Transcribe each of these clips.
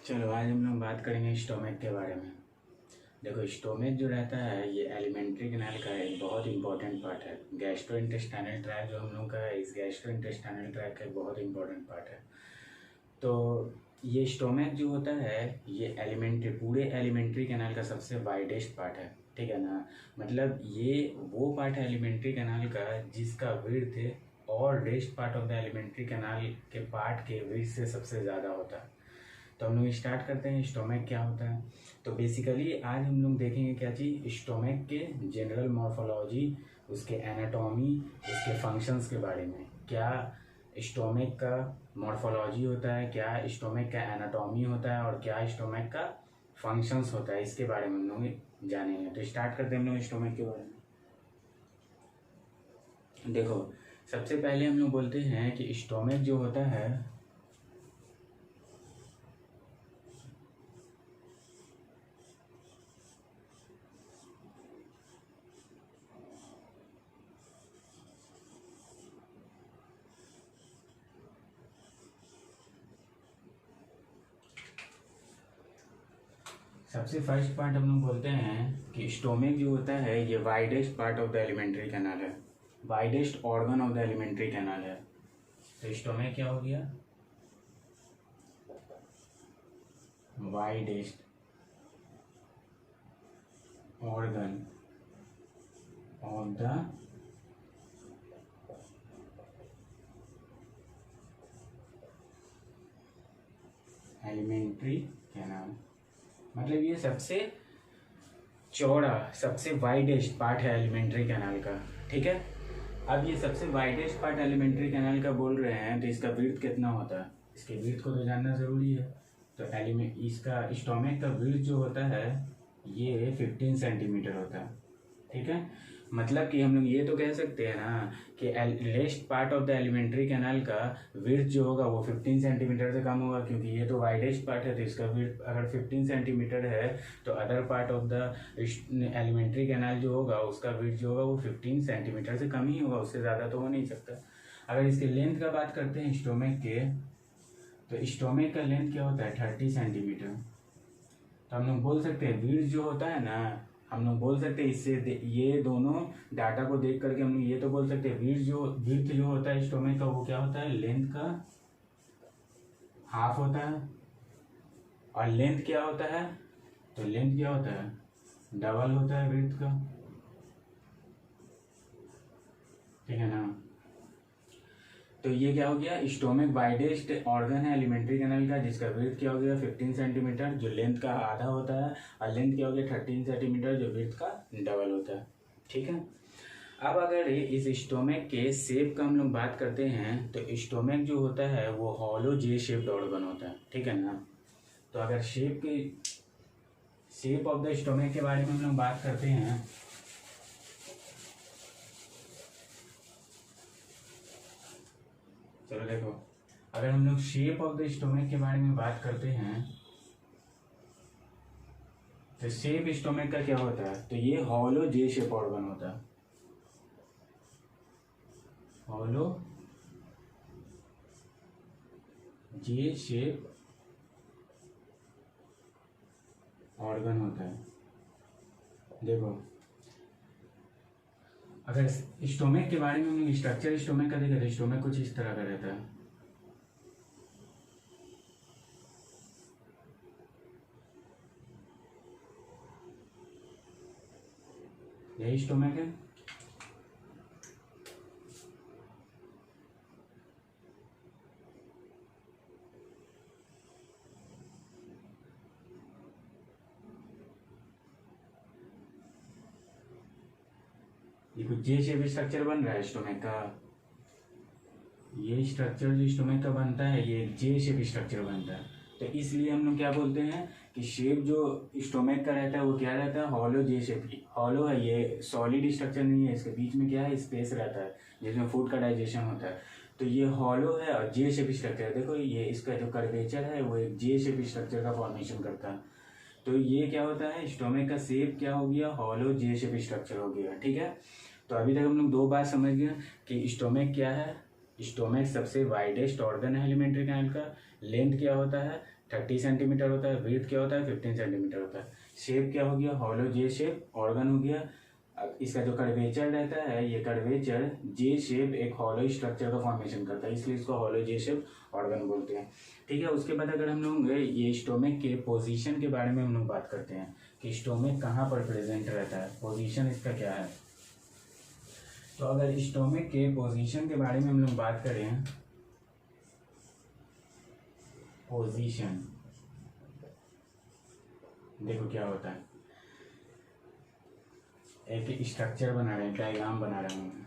चलो आज हम लोग बात करेंगे स्टोमक के बारे में। देखो स्टोमक जो रहता है ये एलिमेंट्री कैनाल का एक बहुत इंपॉर्टेंट पार्ट है। गैस्ट्रो इंटेस्टाइनल ट्रैक्ट जो हम लोग का है, इस गैस्ट्रो इंटेस्टाइनल ट्रैक्ट का एक बहुत इंपॉर्टेंट पार्ट है। तो ये स्टोमक जो होता है ये पूरे एलिमेंट्री कैनाल का सबसे वाइडेस्ट पार्ट है, ठीक है ना। मतलब ये वो पार्ट है एलिमेंट्री कैनाल का जिसका विड्थ और rest part of the alimentary canal के पार्ट के विड्थ से सबसे ज़्यादा होता है। तो हम लोग स्टार्ट करते हैं स्टोमक क्या होता है। तो बेसिकली आज हम लोग देखेंगे क्या चीज़, स्टोमक के जनरल मॉर्फोलॉजी, उसके एनाटॉमी, उसके फंक्शंस के बारे में। क्या स्टोमक का मॉर्फोलॉजी होता है, क्या स्टोमक का एनाटॉमी होता है और क्या स्टोमक का फंक्शंस होता है, इसके बारे में हम लोग जानेंगे। तो स्टार्ट करते हैं हम लोग स्टोमक के बारे में। देखो सबसे पहले हम लोग बोलते हैं कि स्टोमक जो होता है सबसे फर्स्ट पार्ट हम लोग बोलते हैं कि स्टोमक जो होता है ये widest part of the alimentary canal है, widest organ of the alimentary canal है। तो स्टोमक क्या हो गया, widest organ of the alimentary canal. मतलब ये सबसे चौड़ा, सबसे वाइडेस्ट पार्ट है एलिमेंट्री कैनाल का, ठीक है। अब ये सबसे वाइडेस्ट पार्ट एलिमेंट्री कैनाल का बोल रहे हैं तो इसका विड्थ कितना होता है, इसके विड्थ को तो जानना ज़रूरी है। तो इसका स्टोमक का विड्थ जो होता है ये 15 सेंटीमीटर होता है, ठीक है। मतलब कि हम लोग ये तो कह सकते हैं ना कि least part of the alimentary canal का विड्थ जो होगा वो 15 सेंटीमीटर से कम होगा, क्योंकि ये तो वाइडेस्ट पार्ट है। तो इसका विड्थ अगर 15 सेंटीमीटर है तो other part of the alimentary canal जो होगा उसका विड्थ जो होगा वो 15 सेंटीमीटर से कम ही होगा, उससे ज़्यादा तो हो नहीं सकता। अगर इसके लेंथ का बात करते हैं स्टोमक के, तो स्टोमक का लेंथ क्या होता है 30 सेंटीमीटर। तो हम लोग बोल सकते हैं विड्थ जो होता है ना, हम लोग बोल सकते हैं इससे ये दोनों डाटा को देख करके हम लोग ये तो बोल सकते हैं विड्थ जो होता है स्टोमक का वो क्या होता है लेंथ का हाफ होता है। और लेंथ क्या होता है, तो लेंथ क्या होता है डबल होता है विड्थ का, ठीक है ना। तो ये क्या हो गया, स्टोमक वाइडेस्ट ऑर्गन है एलिमेंट्री कैनाल का जिसका विड्थ क्या हो गया 15 सेंटीमीटर, जो लेंथ का आधा होता है, और लेंथ क्या हो गया 13 सेंटीमीटर, जो विड्थ का डबल होता है, ठीक है। अब अगर इस स्टोमक के शेप का हम लोग बात करते हैं तो स्टोमक जो होता है वो हॉलो जे शेप्ड ऑर्गन होता है, ठीक है ना। तो अगर शेप ऑफ द स्टोमक के बारे में हम लोग बात करते हैं, चलो देखो अगर हम लोग शेप ऑफ द स्टोमक के बारे में बात करते हैं तो शेप स्टोमक का क्या होता है, तो ये हॉलो जे शेप ऑर्गन होता है, हॉलो जे शेप ऑर्गन होता है। देखो अगर स्टोमक के बारे में हम लोग स्ट्रक्चर स्टोमक का देखें तो स्टोमक कुछ इस तरह का रहता है, यही स्टोमक है। ये कुछ जे शेप स्ट्रक्चर बन रहा है स्टोमक का, ये स्ट्रक्चर जो स्टोमक का बनता है ये जे शेप स्ट्रक्चर बनता है। तो इसलिए हम लोग क्या बोलते हैं कि शेप जो स्टोमक का रहता है वो क्या रहता है हॉलो जे शेप की। हॉलो है, ये सॉलिड स्ट्रक्चर नहीं है, इसके बीच में क्या है स्पेस रहता है जिसमें फूड का डाइजेशन होता है। तो ये हॉलो है और जे शेप स्ट्रक्चर है। देखो ये इसका जो कर्वेचर है वो एक जे शेप स्ट्रक्चर का फॉर्मेशन करता है। तो ये क्या होता है स्टोमक का शेप क्या हो गया हॉलो जे शेप स्ट्रक्चर हो गया, ठीक है। तो अभी तक हम लोग दो बात समझ गए कि स्टोमक क्या है, स्टोमक सबसे वाइडेस्ट ऑर्गन है एलिमेंट्री कैनाल का, लेंथ क्या होता है 30 सेंटीमीटर होता है, विड्थ क्या होता है 15 सेंटीमीटर होता है। शेप क्या हो गया, हॉलो जे शेप ऑर्गन हो गया। अब इसका जो कर्वेचर रहता है, ये कर्वेचर जे शेप एक हॉलो स्ट्रक्चर का फॉर्मेशन करता है, इसलिए इसको हॉलो जे शेप ऑर्गन बोलते हैं। ठीक है, उसके बाद अगर हम लोग ये स्टोमक के पोजीशन के बारे में हम लोग बात करते हैं कि स्टोमक कहाँ पर प्रेजेंट रहता है, पोजीशन इसका क्या है। तो अगर स्टोमक के पोजीशन के बारे में हम लोग बात करें, पोजीशन देखो क्या होता है, एक स्ट्रक्चर बना रहे हैं, डायग्राम बना रहे हैं।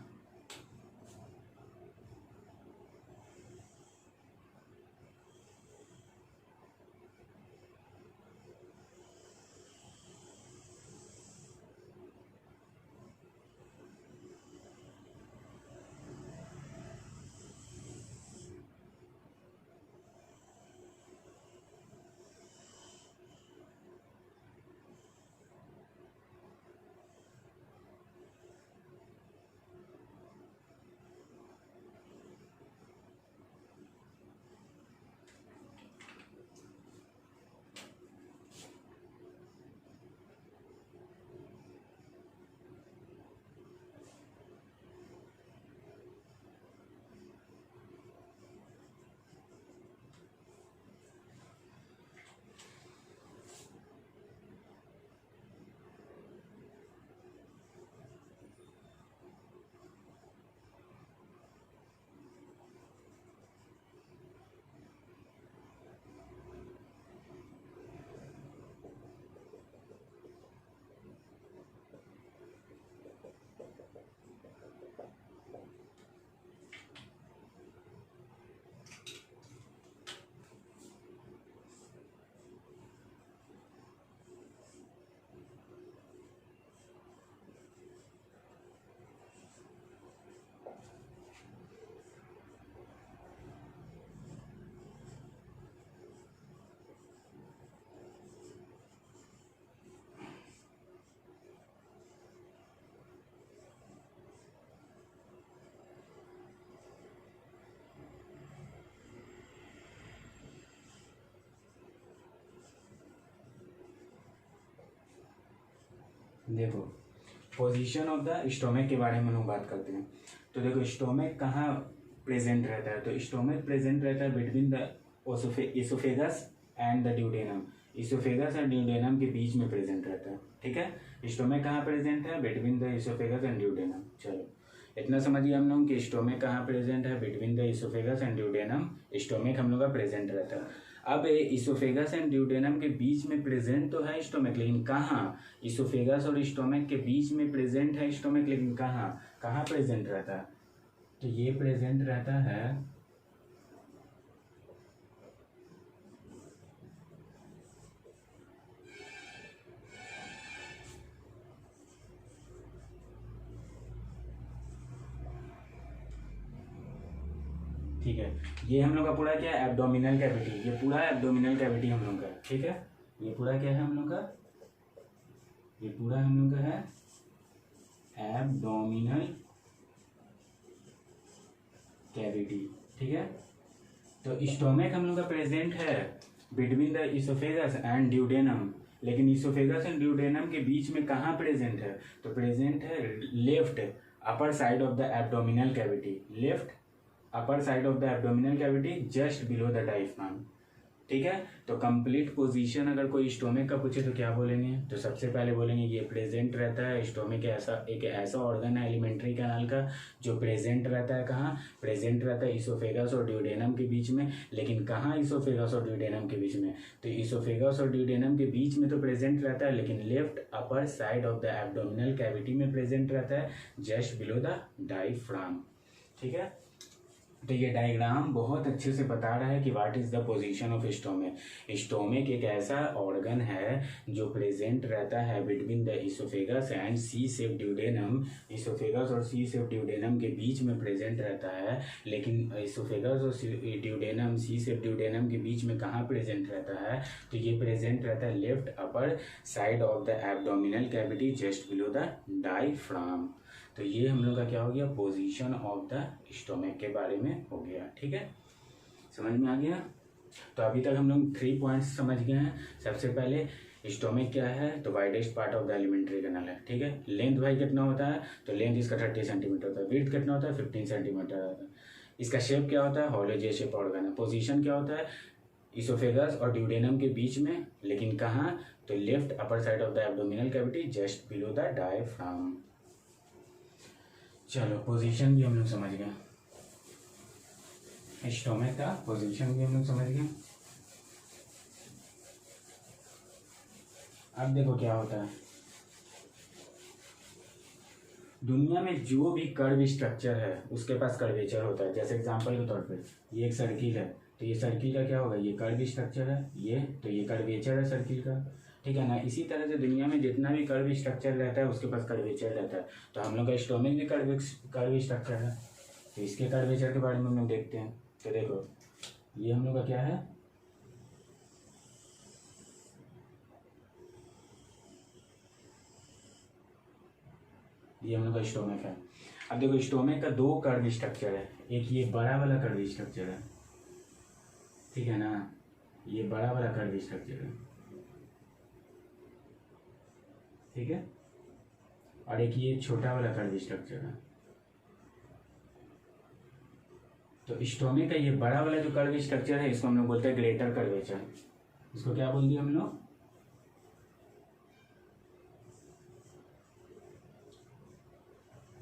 देखो पोजीशन ऑफ द स्टोमक के बारे में हम लोग बात करते हैं। तो देखो स्टोमक कहाँ प्रेजेंट रहता है, तो स्टोमक प्रेजेंट रहता है between the oesophagus and the duodenum. Oesophagus और ड्यूडेनम के बीच में प्रेजेंट रहता है। ठीक है, स्टोमक कहाँ प्रेजेंट है, between the oesophagus and duodenum. चलो इतना समझिए हम लोग कि स्टोमक कहाँ प्रेजेंट है, between the oesophagus and duodenum stomach हम लोग का प्रेजेंट रहता है। अब इसोफेगस एंड ड्यूडेनम के बीच में प्रेजेंट तो है स्टोमक, लेकिन कहाँ, इसोफेगस और स्टोमक के बीच में प्रेजेंट है स्टोमक, लेकिन कहाँ कहाँ प्रेजेंट रहता है, तो ये प्रेजेंट रहता है ठीक है। ये हम लोग का पूरा क्या है, एब्डोमिनल कैविटी, ये पूरा एब्डोमिनल कैविटी हम लोग का। ठीक है, ये पूरा क्या है हम लोग का, ये पूरा हम लोग का है एब्डोमिनल कैविटी। ठीक है, तो स्टोमक हम लोग का प्रेजेंट है between the oesophagus and duodenum, लेकिन इसोफेगस एंड ड्यूडेनम के बीच में कहाँ प्रेजेंट है, तो प्रेजेंट है left upper side of the abdominal cavity, left upper side of the abdominal cavity just below the diaphragm. ठीक है, तो कंप्लीट पोजीशन अगर कोई स्टोमक का पूछे तो क्या बोलेंगे, तो सबसे पहले बोलेंगे ये प्रेजेंट रहता है स्टोमक, एक ऐसा ऑर्गन है एलिमेंट्री कैनाल का जो प्रेजेंट रहता है, कहाँ प्रेजेंट रहता है, इसोफेगस और ड्यूडेनम के बीच में। लेकिन कहाँ इसोफेगस और ड्यूडेनम के बीच में, तो इसोफेगस और ड्यूडेनम के बीच में तो प्रेजेंट रहता है, लेकिन left upper side of the abdominal cavity में प्रेजेंट रहता है जस्ट बिलो द डायफ्राम। ठीक है, तो ये डायग्राम बहुत अच्छे से बता रहा है कि what is the position of stomach. Stomach एक ऐसा ऑर्गन है जो प्रेजेंट रहता है between the oesophagus and C shape duodenum, oesophagus और सी शेप ड्यूडेनम के बीच में प्रेजेंट रहता है, लेकिन इसोफेगस और ड्यूडेनम, सी शेप ड्यूडेनम के बीच में कहाँ प्रेजेंट रहता है, तो ये प्रेजेंट रहता है left upper side of the abdominal cavity just below the diaphragm. तो ये हम लोग का क्या हो गया, पोजीशन ऑफ द स्टोमक के बारे में हो गया। ठीक है, समझ में आ गया। तो अभी तक हम लोग 3 पॉइंट्स समझ गए हैं। सबसे पहले स्टोमिक क्या है, तो widest part of the alimentary canal है, ठीक है। लेंथ भाई कितना होता है, तो लेंथ इसका 30 सेंटीमीटर होता है। विड्थ कितना होता है, 15 सेंटीमीटर होता है। इसका शेप क्या होता है, हॉलो जे शेप ऑर्गन है। पोजीशन क्या होता है, इसोफेगस और ड्यूडेनम के बीच में, लेकिन कहाँ, तो left upper side of the abdominal cavity just below the diaphragm. चलो पोजीशन भी हम लोग समझ गए, स्टोमक का पोजीशन भी हम लोग समझ गए। अब देखो क्या होता है, दुनिया में जो भी कर्व स्ट्रक्चर है उसके पास कर्वेचर होता है। जैसे एग्जांपल के तौर पे ये एक सर्किल है, तो ये सर्किल का क्या होगा, ये कर्व स्ट्रक्चर है, ये तो ये कर्वेचर है सर्किल का, ठीक है ना। इसी तरह से दुनिया में जितना भी कर्व स्ट्रक्चर रहता है उसके पास कर्वेचर रहता है। तो हम लोग का स्टोमक भी कर्व स्ट्रक्चर है, तो इसके कर्वेचर के बारे में हम लोग देखते हैं। तो देखो ये हम लोग का क्या है, ये हम लोग का स्टोमक है। अब देखो स्टोमक का 2 कर्व स्ट्रक्चर है, एक ये बड़ा वाला कर्व स्ट्रक्चर है, ठीक है ना, ये बड़ा वाला कर्व स्ट्रक्चर है, ठीक है, और एक ये छोटा वाला कर्व स्ट्रक्चर है। तो स्टोमक का ये बड़ा वाला जो कर्व स्ट्रक्चर है इसको हम लोग बोलते हैं ग्रेटर कर्वेचर। इसको क्या बोल दिया हम लोग,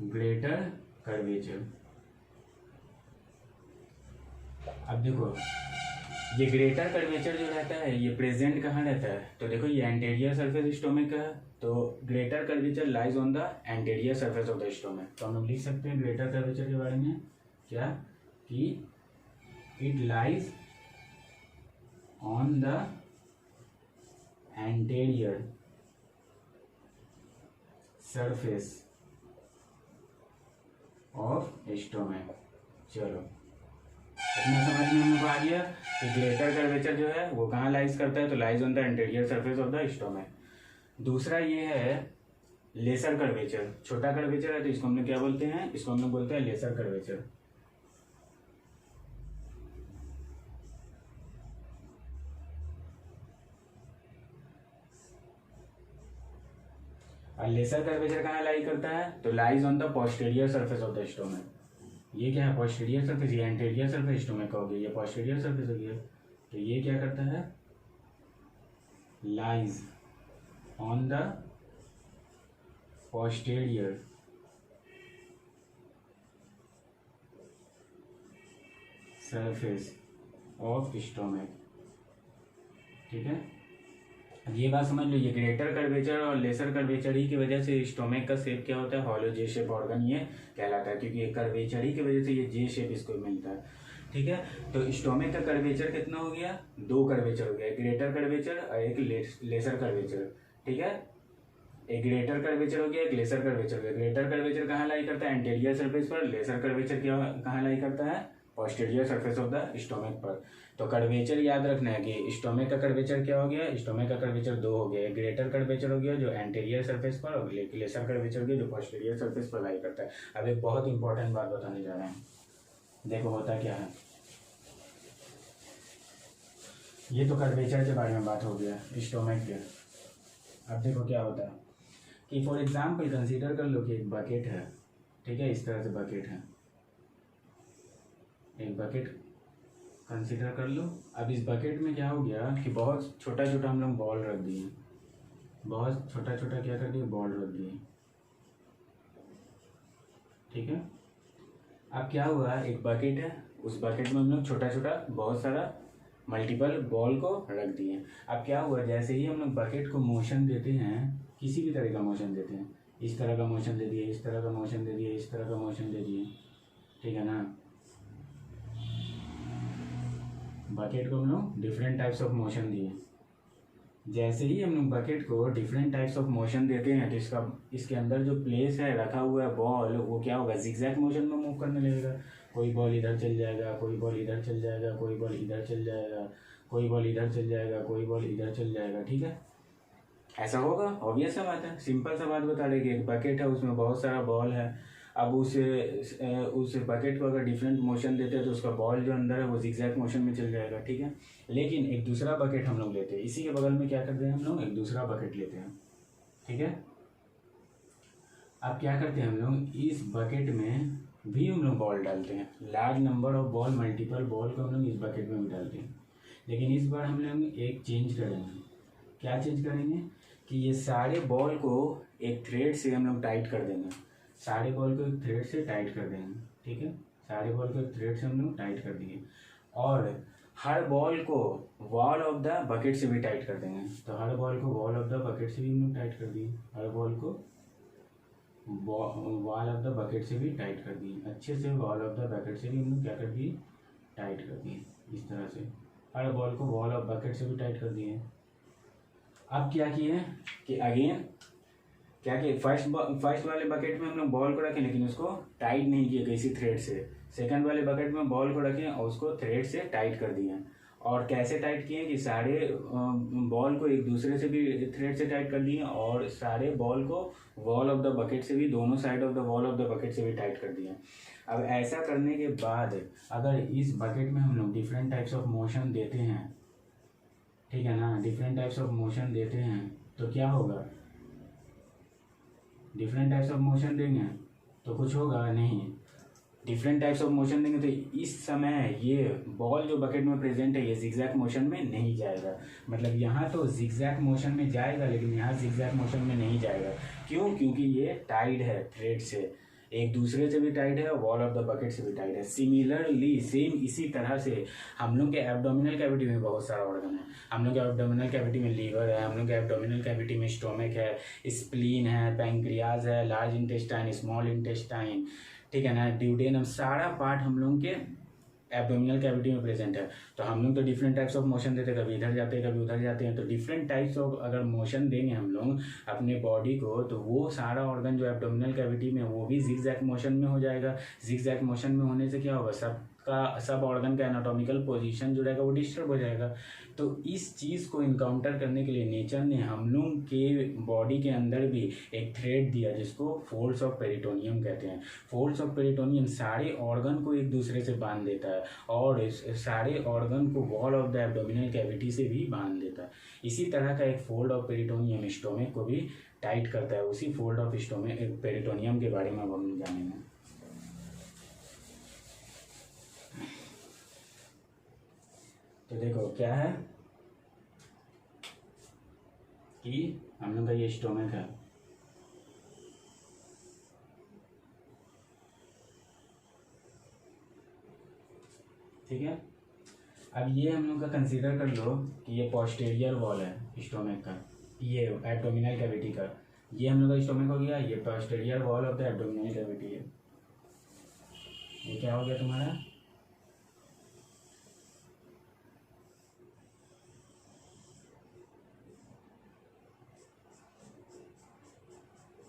ग्रेटर कर्वेचर। अब देखो ये ग्रेटर कर्वेचर जो रहता है ये प्रेजेंट कहाँ रहता है, तो देखो ये एंटेरियर सरफेस स्टोमक का है, तो greater curvature lies on the anterior surface of the stomach. तो हम लोग लिख सकते हैं ग्रेटर कर्वेचर के बारे में क्या, कि it lies on the anterior surface of stomach. चलो इतना समझ में हमको आ गया कि ग्रेटर कर्वेचर जो है वो कहाँ लाइज करता है, तो lies on the anterior surface of the stomach. दूसरा ये है लेसर कर्वेचर, छोटा कर्वेचर है तो इसको हम लोग क्या बोलते हैं, इसको हम लोग बोलते हैं लेसर कर्वेचर। और लेसर कर्वेचर कहाँ लाई करता है, तो lies on the posterior surface of the stomach. ये क्या है, पोस्टीरियर सरफेस, ये एंटीरियर सरफेस स्टोमक का हो गया, ये पोस्टीरियर सरफेस हो गया। तो ये क्या करता है, lies on the posterior surface of stomach, ठीक है। अब ये बात समझ लो, ये ग्रेटर कर्वेचर और लेसर कर्वेचर ही की वजह से स्टोमक का शेप क्या होता है, हॉलो जे शेप ऑर्गन ये कहलाता है, क्योंकि ये कर्वेचर ही की वजह से ये जे शेप इसको मिलता है, ठीक है। तो स्टोमक का कर्वेचर कितना हो गया, 2 कर्वेचर हो गया, एक ग्रेटर कर्वेचर और एक लेसर कर्वेचर, ठीक है। एक ग्रेटर कर्वेचर हो गया, एक लेसर कर्वेचर हो गया। ग्रेटर कर्वेचर कहाँ लाई करता है, एंटीरियर सरफेस पर। लेसर कर्वेचर क्या कहाँ लाई करता है, posterior surface of the stomach पर। तो कर्वेचर याद रखना है कि स्टोमक का कर्वेचर क्या हो गया, स्टोमक का कर्वेचर 2 हो गया, एक ग्रेटर कर्वेचर हो गया जो एंटीरियर सरफेस पर, और लेसर कर्वेचर हो गया जो पोस्टीरियर सरफेस पर लाई करता है। अब एक बहुत इंपॉर्टेंट बात बताने जा रहे हैं, देखो होता क्या है। ये तो कर्वेचर के बारे में बात हो गया स्टोमक के। अब देखो क्या होता है कि फॉर एग्जाम्पल कंसीडर कर लो कि एक बकेट है, ठीक है, इस तरह से बकेट है, एक बकेट कंसीडर कर लो। अब इस बकेट में क्या हो गया कि बहुत छोटा छोटा हम लोग बॉल रख दिए, बहुत छोटा छोटा क्या कर दिए, बॉल रख दिए, ठीक है। अब क्या हुआ, एक बकेट है, उस बकेट में हम लोग छोटा छोटा बहुत सारा मल्टीपल बॉल को रख दिए। अब क्या हुआ, जैसे ही हम लोग बकेट को मोशन देते हैं, किसी भी तरह का मोशन देते हैं, इस तरह का मोशन दे दिए, इस तरह का मोशन दे दिए, इस तरह का मोशन दे दिए, ठीक है ना। बकेट को हम लोग डिफरेंट टाइप्स ऑफ मोशन दिए। जैसे ही हम लोग बकेट को डिफरेंट टाइप्स ऑफ मोशन देते हैं तो इसके अंदर जो प्लेस है रखा हुआ है बॉल, वो क्या होगा, जिगजैग मोशन में मूव करने लगेगा। कोई बॉल इधर चल जाएगा, कोई बॉल इधर चल जाएगा, कोई बॉल इधर चल जाएगा, कोई बॉल इधर चल जाएगा, कोई बॉल इधर चल जाएगा, ठीक है। ऐसा होगा, ऑब्वियस सा बात है, सिंपल सा बात बता रहे कि एक बकेट है, उसमें बहुत सारा बॉल है। अब उस बकेट को अगर डिफरेंट मोशन देते हैं तो उसका बॉल जो अंदर है वो जिगजैग मोशन में चल जाएगा, ठीक है। लेकिन एक दूसरा बकेट हम लोग लेते हैं, इसी के बगल में क्या करते हैं हम लोग, एक दूसरा बकेट लेते हैं, ठीक है। अब क्या करते हैं हम लोग, इस बकेट में भी हम लोग बॉल डालते हैं, large number of ball, multiple ball को हम लोग इस बकेट में भी डालते हैं। लेकिन इस बार हम लोग एक चेंज करेंगे। क्या चेंज करेंगे कि ये सारे बॉल को एक थ्रेड से हम लोग टाइट कर देंगे, सारे बॉल को एक थ्रेड से टाइट कर देंगे, ठीक है। सारे बॉल को एक थ्रेड से हम लोग टाइट कर दिए और हर बॉल को वॉल ऑफ द बकेट से भी टाइट कर देंगे। तो हर बॉल को वॉल ऑफ द बकेट से भी हम लोग टाइट कर दिए, हर बॉल को वॉल ऑफ द बकेट से भी टाइट कर दिए, अच्छे से वॉल ऑफ द बकेट से भी हम लोग क्या कर दिए, टाइट कर दिए। इस तरह से हर बॉल को वॉल ऑफ बकेट से भी टाइट कर दिए। अब क्या किए कि अगेन क्या किए, फर्स्ट वाले बकेट में हम लोग बॉल को रखें लेकिन उसको टाइट नहीं किए किसी थ्रेड से। सेकंड वाले बकेट में बॉल को रखें और उसको थ्रेड से टाइट कर दिए। और कैसे टाइट किए कि सारे बॉल को एक दूसरे से भी थ्रेड से टाइट कर दिए और सारे बॉल को वॉल ऑफ द बकेट से भी, दोनों side of the wall of the bucket से भी टाइट कर दिए। अब ऐसा करने के बाद अगर इस बकेट में हम लोग डिफरेंट टाइप्स ऑफ मोशन देते हैं, ठीक है ना, डिफरेंट टाइप्स ऑफ मोशन देते हैं तो क्या होगा, डिफरेंट टाइप्स ऑफ मोशन देंगे तो कुछ होगा नहीं। डिफरेंट टाइप्स ऑफ मोशन देंगे तो इस समय ये बॉल जो बकेट में प्रेजेंट है ये जिगजैग मोशन में नहीं जाएगा। मतलब यहाँ तो जिगजैग मोशन में जाएगा लेकिन यहाँ जिगजैग मोशन में नहीं जाएगा। क्यों? क्योंकि ये टाइड है थ्रेड से, एक दूसरे से भी टाइट है, वॉल ऑफ द बकेट से भी टाइट है। सिमिलरली सेम इसी तरह से हम लोग के एब्डोमिनल कैविटी में बहुत सारा ऑर्गन है। हम लोग के एब्डोमिनल कैविटी में लीवर है, हम लोग के एब्डोमिनल कैविटी में स्टोमक है, स्प्लीन है, पैंक्रियाज है, लार्ज इंटेस्टाइन, स्मॉल इंटेस्टाइन, ठीक है ना, ड्यूडेनम, सारा पार्ट हम लोग के एब्डोमिनल कैविटी में प्रेजेंट है। तो हम लोग तो डिफरेंट टाइप्स ऑफ मोशन देते हैं, कभी इधर जाते हैं कभी उधर जाते हैं। तो डिफरेंट टाइप्स ऑफ अगर मोशन देंगे हम लोग अपने बॉडी को तो वो सारा ऑर्गन जो एब्डोमिनल कैविटी में वो भी जिगजैग मोशन में हो जाएगा। जिगजैग मोशन में होने से क्या होगा, सब ऑर्गन का एनाटॉमिकल पोजीशन जो रहेगा वो डिस्टर्ब हो जाएगा। तो इस चीज़ को इनकाउंटर करने के लिए नेचर ने हम लोग के बॉडी के अंदर भी एक थ्रेड दिया जिसको फोल्ड्स ऑफ पेरिटोनियम कहते हैं। फोल्ड्स ऑफ पेरिटोनियम सारे ऑर्गन को एक दूसरे से बांध देता है और इस सारे ऑर्गन को wall of the abdominal cavity से भी बांध देता है। इसी तरह का एक फोल्ड ऑफ पेरिटोनियम स्टोमक को भी टाइट करता है। उसी फोल्ड ऑफ स्टोमक पेरिटोनियम के बारे में अब हम जानेंगे। तो देखो क्या है कि हम लोग का ये स्टोमक है, ठीक है। अब ये हम लोग का कंसीडर कर लो कि ये पोस्टीरियर वॉल है स्टोमक का, ये एब्डोमिनल कैविटी का, ये हम लोग का स्टोमक हो गया, ये posterior wall of the abdominal cavity है। ये क्या हो गया तुम्हारा,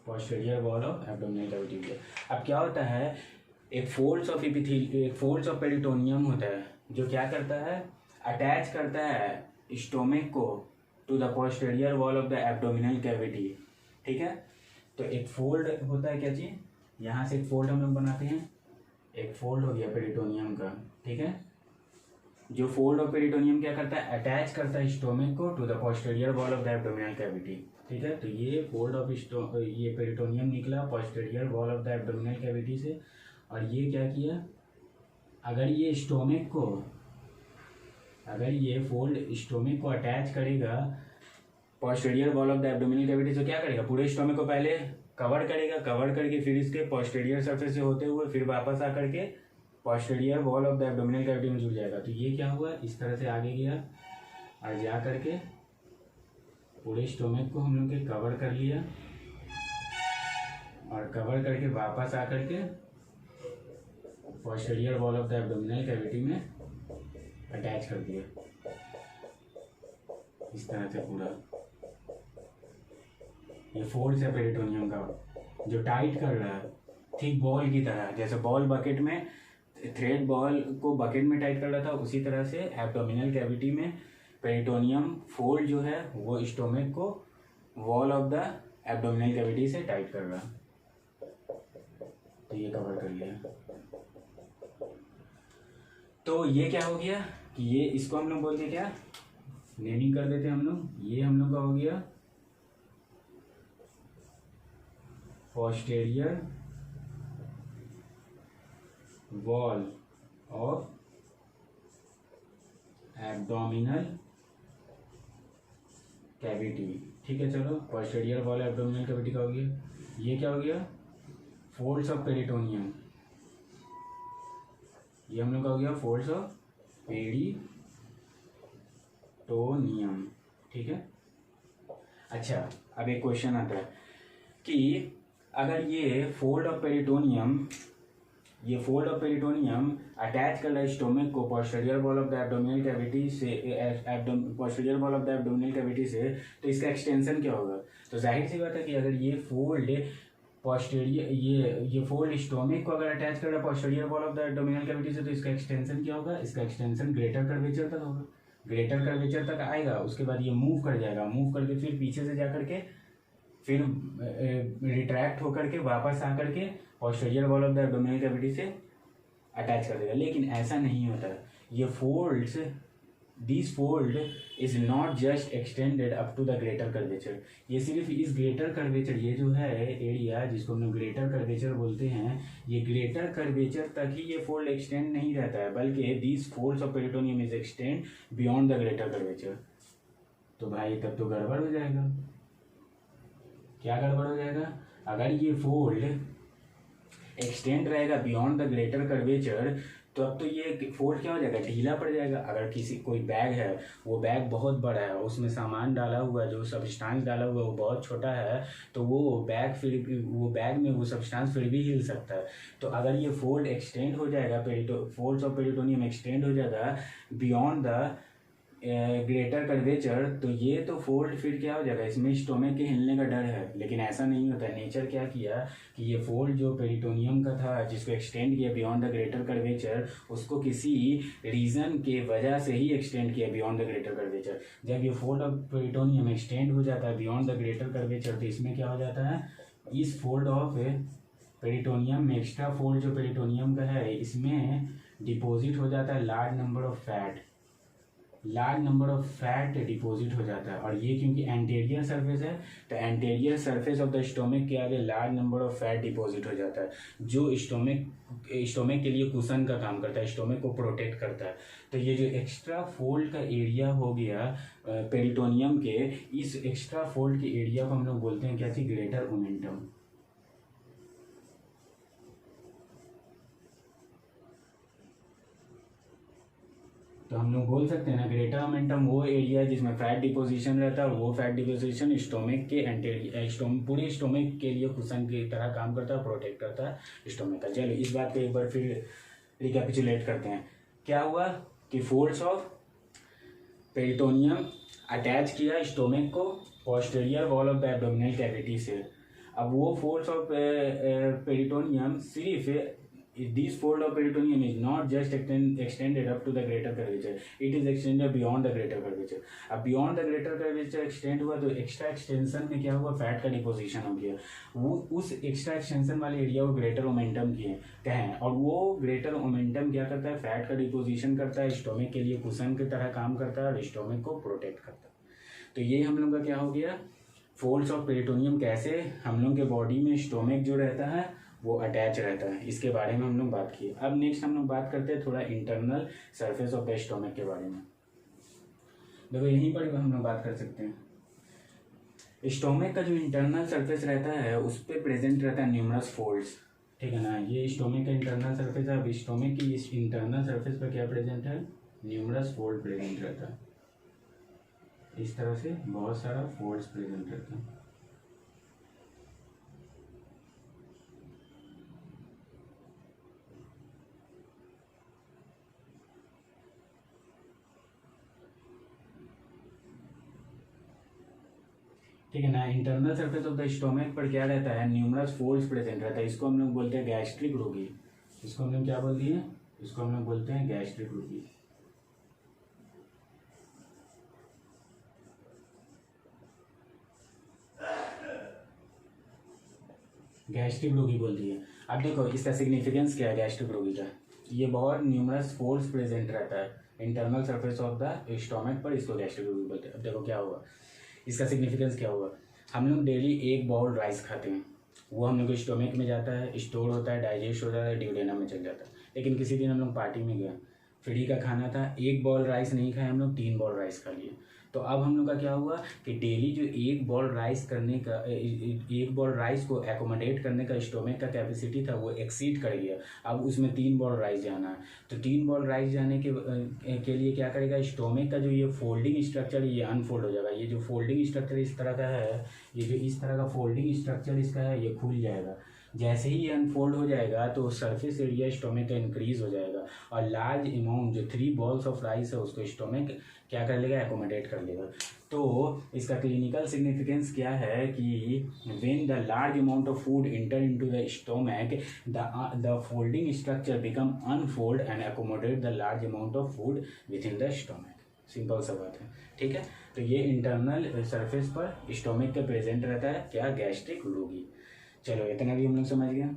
posterior wall of abdominal cavity. अब क्या होता है, एक फोल्ड्स ऑफ पेरिटोनियम होता है जो क्या करता है, अटैच करता है स्टोमक को to the posterior wall of the abdominal cavity, ठीक है। तो एक फोल्ड होता है, क्या चीज़, यहाँ से एक फोल्ड हम लोग बनाते हैं, एक फोल्ड हो गया पेरिटोनियम का, ठीक है। जो फोल्ड ऑफ पेरिटोनियम क्या करता है, अटैच करता है स्टोमक को to the posterior wall of the abdominal cavity, ठीक है। तो ये फोल्ड ऑफ ये पेरिटोनियम निकला posterior wall of the abdominal cavity से, और ये क्या किया, अगर ये स्टोमक को, अगर ये फोल्ड स्टोमक को अटैच करेगा posterior wall of the abdominal cavity तो क्या करेगा, पूरे स्टोमक को पहले कवर करेगा, कवर करके फिर इसके पोस्टीरियर सरफेस से होते हुए फिर वापस आकर के posterior wall of the abdominal cavity में जुड़ जाएगा। तो ये क्या हुआ, इस तरह से आगे गया और जा करके पूरे स्टोमक को हम लोग के कवर कर लिया और कवर करके वापस आकर के posterior wall of the abdominal cavity में अटैच कर दिया, इस तरह से पूरा। ये फोल्ड्स है पेरिटोनियम का जो टाइट कर रहा है, ठीक बॉल की तरह, जैसे बॉल बकेट में थ्रेड बॉल को बकेट में टाइट कर रहा था, उसी तरह से एब्डोमिनल कैविटी में पेरिटोनियम फोल्ड जो है वो स्टोमक को wall of the abdominal cavity से टाइट कर रहा है। तो ये कवर कर लिया। तो ये क्या हो गया कि ये इसको हम लोग बोलते क्या, नेमिंग कर देते हम लोग, ये हम लोग का हो गया posterior wall of abdominal cavity. ठीक है, चलो पोस्टेरियर वॉल एब्डोमिनल कैविटी का हो गया। ये क्या हो गया, फोल्ड्स ऑफ पेरिटोनियम, ये हम लोग का हो गया फोल्ड्स ऑफ पेरिटोनियम। ठीक है, अच्छा अब एक क्वेश्चन आता है कि अगर ये फोल्ड ऑफ पेरिटोनियम अटैच कर रहा है स्टोमक को posterior wall of the abdominal cavity से, posterior wall of the abdominal cavity से, तो इसका एक्सटेंशन क्या होगा। तो जाहिर सी बात है कि अगर ये फोल्ड पोस्टीरियर ये फोल्ड स्टोमक को अगर अटैच कर रहा है posterior wall of the abdominal cavity से, तो इसका एक्सटेंशन क्या होगा, इसका एक्सटेंशन ग्रेटर कर्वेचर तक होगा। ग्रेटर कर्वेचर तक आएगा, उसके बाद ये मूव कर जाएगा, मूव करके फिर पीछे से जा करके फिर रिट्रैक्ट होकर के वापस आकर के posterior wall of the abdominal cavity से अटैच कर देगा। लेकिन ऐसा नहीं होता, ये folds, this fold is not just extended up to the greater curvature. ये सिर्फ इस ग्रेटर कर्वेचर, ये जो है एरिया जिसको हम लोग ग्रेटर कर्वेचर बोलते हैं, ये ग्रेटर कर्वेचर तक ही ये फोल्ड एक्सटेंड नहीं रहता है, बल्कि this folds of peritoneum is extend beyond the greater curvature. तो भाई तब तो गड़बड़ हो जाएगा। क्या गड़बड़ हो जाएगा, अगर ये फोल्ड एक्सटेंड रहेगा बियॉन्ड द ग्रेटर कर्वेचर, तो अब तो ये फोल्ड क्या हो जाएगा, ढीला पड़ जाएगा। अगर कोई बैग है, वो बैग बहुत बड़ा है, उसमें सामान डाला हुआ है, जो सब्सटेंस डाला हुआ है वो बहुत छोटा है, तो वो बैग में वो सब्सटेंस फिर भी हिल सकता है। तो अगर ये फोल्ड एक्सटेंड हो जाएगा, फोल्ड्स ऑफ पेरिटोनियम एक्सटेंड हो जाएगा बियॉन्ड द ग्रेटर कर्वेचर, तो ये तो फोल्ड फिर क्या हो जाएगा, इसमें स्टोमक के हिलने का डर है। लेकिन ऐसा नहीं होता। नेचर क्या किया कि ये फोल्ड जो पेरिटोनियम का था, जिसको एक्सटेंड किया बियॉन्ड द ग्रेटर कर्वेचर, उसको किसी रीजन के वजह से ही एक्सटेंड किया बियॉन्ड द ग्रेटर कर्वेचर। जब ये फोल्ड ऑफ पेरिटोनियम एक्सटेंड हो जाता है बियॉन्ड द ग्रेटर कर्वेचर, तो इसमें क्या हो जाता है, इस फोल्ड ऑफ पेरिटोनियम में, एक्स्ट्रा फोल्ड जो पेरिटोनियम का है, इसमें डिपॉजिट हो जाता है large number of fat deposit हो जाता है। और ये क्योंकि एंटीरियर सरफेस है, तो anterior surface of the stomach के आगे large number of fat deposit हो जाता है, जो स्टोमक के लिए कुशन का काम करता है, स्टोमक को प्रोटेक्ट करता है। तो ये जो एक्स्ट्रा फोल्ड का एरिया हो गया पेरिटोनियम के, इस एक्स्ट्रा फोल्ड के एरिया को हम लोग बोलते हैं क्या थी, ग्रेटर ओमेंटम। तो हम लोग बोल सकते हैं ना, ग्रेटर ओमेंटम वो एरिया जिसमें फैट डिपोजिशन रहता है, और वो फैट डिपोजिशन स्टोमक के पूरे स्टोमक के लिए कुशन की तरह काम करता है, प्रोटेक्ट करता है स्टोमक का। चलो इस बात को एक बार फिर रिकैपिचुलेट करते हैं। क्या हुआ कि फोल्ड्स ऑफ पेरिटोनियम अटैच किया स्टोमक को posterior wall of the abdominal cavity से। अब वो फोल्ड्स ऑफ पेरिटोनियम सिर्फ this fold of peritoneum is not just extended up to the greater curvature, it is extended beyond the greater curvature। अब beyond the greater curvature extend हुआ, तो extra extension में क्या हुआ, फैट का deposition हो गया। वो उस एक्स्ट्रा एक्सटेंशन वाले एरिया को ग्रेटर ओमेंटम कहें, और वो ग्रेटर ओमेंटम क्या करता है, फैट का डिपोजिशन करता है, स्टोमक के लिए कुशन की तरह काम करता है, और स्टोमक को प्रोटेक्ट करता है। तो ये हम लोग का क्या हो गया, फोल्ड्स ऑफ पेरिटोनियम कैसे हम लोग के बॉडी में स्टोमक जो रहता है वो अटैच रहता है, इसके बारे में हम लोग बात किए। अब नेक्स्ट हम लोग बात करते हैं थोड़ा internal surface of the stomach के बारे में। देखो यहीं पर हम लोग बात कर सकते हैं। स्टोमक का जो इंटरनल सरफेस रहता है, उस पर प्रेजेंट रहता है न्यूमरस फोल्ड्स। ठीक है ना, ये स्टोमक का इंटरनल सरफेस है। अब स्टोमक की इस इंटरनल सरफेस पर क्या प्रेजेंट है, न्यूमरस फोल्ड प्रेजेंट रहता है। इस तरह से बहुत सारा फोल्ड्स प्रेजेंट रहता है। ठीक है ना, internal surface of the stomach पर क्या रहता है, न्यूमरस फोल्ड्स प्रेजेंट रहता है। इसको हम लोग बोलते हैं गैस्ट्रिक रूगी। इसको हम लोग क्या बोलते हैं, इसको हम लोग बोलते हैं गैस्ट्रिक रूगी। गैस्ट्रिक रोगी बोल दिए। अब देखो इसका सिग्निफिकेंस क्या है गैस्ट्रिक रोगी का। ये बहुत न्यूमरस फोल्ड्स प्रेजेंट रहता है internal surface of the stomach पर, इसको गैस्ट्रिक रोगी बोलते हैं। अब देखो क्या हुआ, इसका सिग्निफिकेंस क्या हुआ। हम लोग डेली एक बाउल राइस खाते हैं, वो हम लोग को स्टोमक में जाता है, स्टोर होता है, डाइजेस्ट हो जाता है, ड्यूडेनम में चल जाता है। लेकिन किसी दिन हम लोग पार्टी में गए, फ्री का खाना था, एक बाउल राइस नहीं खाए हम लोग, 3 बाउल राइस खा लिए। तो अब हम लोग का क्या हुआ कि डेली जो एक बाउल राइस करने का, एक बाउल राइस को एकोमोडेट करने का स्टोमक का कैपेसिटी था वो एक्सीड कर गया। अब उसमें 3 बाउल राइस जाना है, तो 3 बाउल राइस जाने के लिए क्या करेगा, स्टोमक का जो ये फोल्डिंग स्ट्रक्चर ये अनफोल्ड हो जाएगा। ये जो फोल्डिंग स्ट्रक्चर इस तरह का है, ये जो इस तरह का फोल्डिंग स्ट्रक्चर इसका है, ये खुल जाएगा। जैसे ही ये अनफोल्ड हो जाएगा तो सरफेस एरिया स्टोमक का इंक्रीज हो जाएगा, और लार्ज अमाउंट जो 3 बॉल्स ऑफ राइस है उसको स्टोमक क्या कर लेगा, एकोमोडेट कर लेगा। तो इसका क्लिनिकल सिग्निफिकेंस क्या है कि when the large amount of food inter into the stomach, the folding structure become unfold and accommodate the large amount of food with in the stomach. Simple सा बात है, ठीक है। तो ये इंटरनल सरफेस पर स्टोमक का प्रेजेंट रहता है क्या, गैस्ट्रिक रोगी। चलो इतना भी हम लोग समझ गए।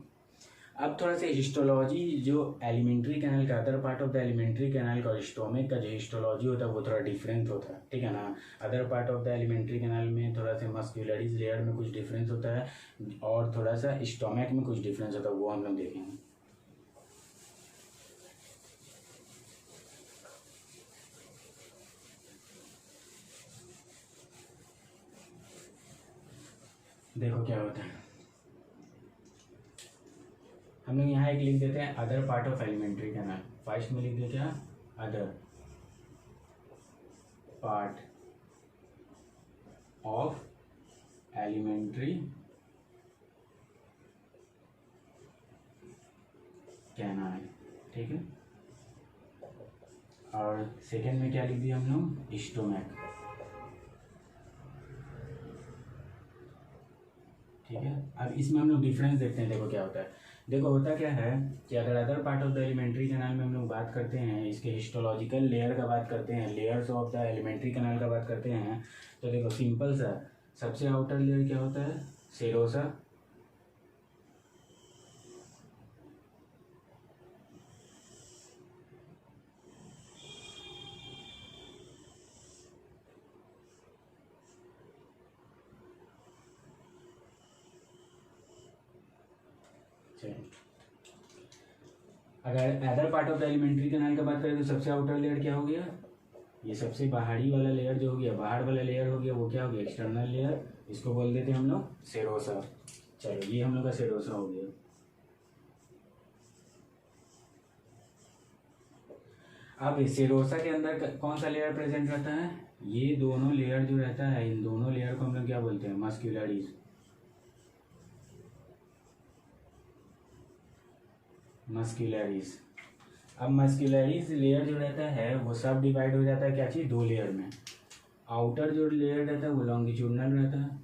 अब थोड़ा सा हिस्टोलॉजी, जो एलिमेंट्री कैनाल का, other part of the alimentary canal का और स्टोमक का जो हिस्टोलॉजी होता है वो थोड़ा डिफरेंट होता है, ठीक है ना। Other part of the alimentary canal में थोड़ा सा मस्क्यूलरीज लेयर में कुछ डिफरेंस होता है, और थोड़ा सा स्टोमक में कुछ डिफरेंस होता है, वो हम लोग देखेंगे। देखो क्या होता है, हम लोग यहाँ एक लिख देते हैं other part of alimentary canal. First में लिख देते हैं other part of alimentary canal, ठीक है। और सेकेंड में क्या लिख दिया हम लोग, स्टोमक, ठीक है। अब इसमें हम लोग डिफरेंस देखते हैं। देखो क्या होता है, देखो होता क्या है कि अगर other part of the alimentary canal में हम लोग बात करते हैं, इसके हिस्टोलॉजिकल लेयर का बात करते हैं, layers of the alimentary canal का बात करते हैं, तो देखो सिंपल सा सबसे आउटर लेयर क्या होता है, सेरोसा, अगर other part of the alimentary canal का बात करें तो सबसे आउटर लेयर क्या हो गया, ये सबसे बाहरी वाला लेयर जो हो गया, बाहर वाला लेयर हो गया, वो क्या हो गया, एक्सटर्नल लेयर, इसको बोल देते हैं हम लोग सेरोसा। चलो ये हम लोग का सेरोसा हो गया। अब सेरोसा के अंदर कौन सा लेयर प्रेजेंट रहता है, ये दोनों लेयर जो रहता है, इन दोनों लेयर को हम लोग क्या बोलते हैं, मस्क्यूलरीज। मस्क्यूलरीज। अब मस्क्यूलरीज लेयर जो रहता है वो सब डिवाइड हो जाता है क्या चीज़, 2 लेयर में। आउटर जो लेयर रहता है वो लॉन्गिट्यूडनल रहता है,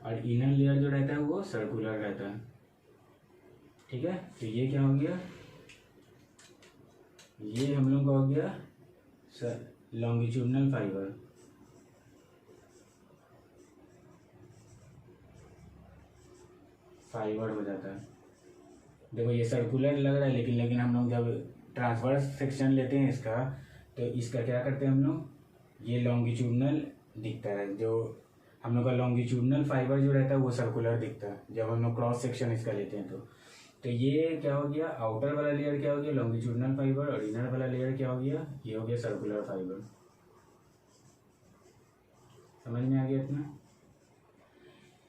और इनर लेयर जो रहता है वो सर्कुलर रहता है, ठीक है। तो ये क्या हो गया, ये हम लोग का हो गया लॉन्गिट्यूडनल फाइबर, फाइबर हो जाता है। देखो ये सर्कुलर लग रहा है, लेकिन हम लोग जब ट्रांसवर्स सेक्शन लेते हैं इसका, तो इसका क्या करते हैं हम लोग, ये लॉन्गिट्यूडनल दिखता है, जो हम लोग का लॉन्गिट्यूडनल फाइबर जो रहता है वो सर्कुलर दिखता है जब हम लोग क्रॉस सेक्शन इसका लेते हैं। तो ये क्या हो गया, आउटर वाला लेयर क्या हो गया, लॉन्गिट्यूडनल फाइबर, और इनर वाला लेयर क्या हो गया, ये हो गया सर्कुलर फाइबर। समझ में आ गया इतना।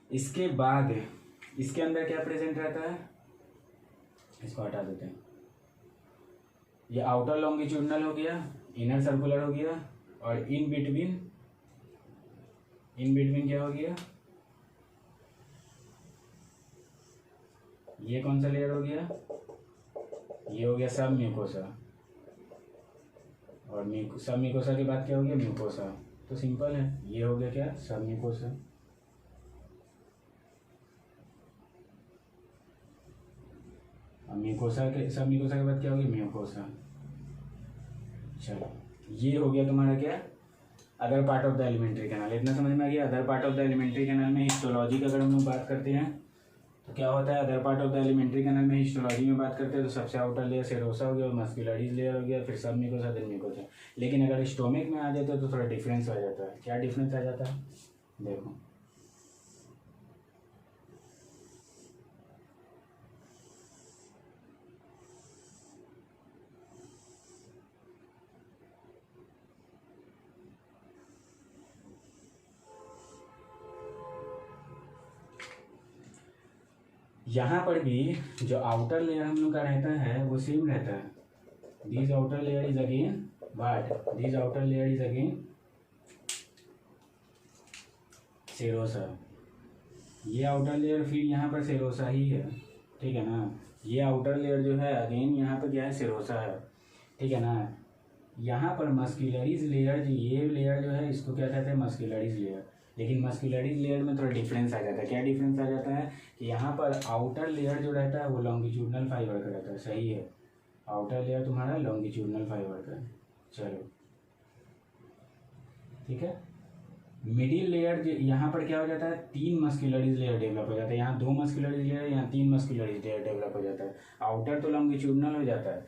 इसके बाद इसके अंदर क्या प्रेजेंट रहता है, इसको हटा देते हैं। ये आउटर लॉन्गिट्यूडनल हो गया, इनर सर्कुलर हो गया, और इन बिटवीन क्या हो गया, ये कौन सा लेयर हो गया, ये हो गया सब म्यूकोसा, और सब म्यूकोसा के बाद क्या हो गया, म्यूकोसा। तो सिंपल है, ये हो गया क्या, सब म्यूकोसा। सब म्यूकोसा के बाद क्या हो गया, म्यूकोसा। चलो ये हो गया तुम्हारा क्या, other part of the alimentary canal, इतना समझ में आ गया। Other part of the alimentary canal में हिस्टोलॉजी की अगर हम लोग बात करते हैं तो क्या होता है, other part of the alimentary canal में हिस्टोलॉजी में बात करते हैं तो सबसे आउटर लेयर सेरोसा हो गया, मस्कुलरिस लेयर हो गया, फिर सब म्यूकोसा देन म्यूकोसा। लेकिन अगर स्टोमिक में आ जाते हैं तो थोड़ा डिफरेंस आ जाता है। क्या डिफरेंस आ जाता है, देखो यहाँ पर भी जो आउटर लेयर हम लोग का रहता है वो सेम रहता है। This outer layer is again what, this outer layer is again serosa. ये आउटर लेयर फिर यहाँ पर सेरोसा ही है, ठीक है ना। ये आउटर लेयर जो है अगेन यहाँ पर क्या है, सेरोसा है, ठीक है ना। यहाँ पर मस्कुलरिस लेयर, ये लेयर जो है इसको क्या कहते हैं, मस्कुलरिस लेयर। लेकिन मस्कुलरिस लेयर में थोड़ा डिफरेंस आ जाता है। क्या डिफरेंस आ जाता है कि यहाँ पर आउटर लेयर जो रहता है वो लॉन्गिट्यूडनल फाइबर का रहता है, सही है। आउटर लेयर तुम्हारा लॉन्गिट्यूडनल फाइबर का है, चलो ठीक है। मिडिल लेयर यहाँ पर क्या हो जाता है, 3 मस्कुलरिस लेयर डेवलप हो जाता है। यहाँ 2 मस्कुलरिस लेयर, यहाँ 3 मस्कुलरिस लेयर डेवलप हो जाता है। आउटर तो लॉन्गिट्यूडनल हो जाता है,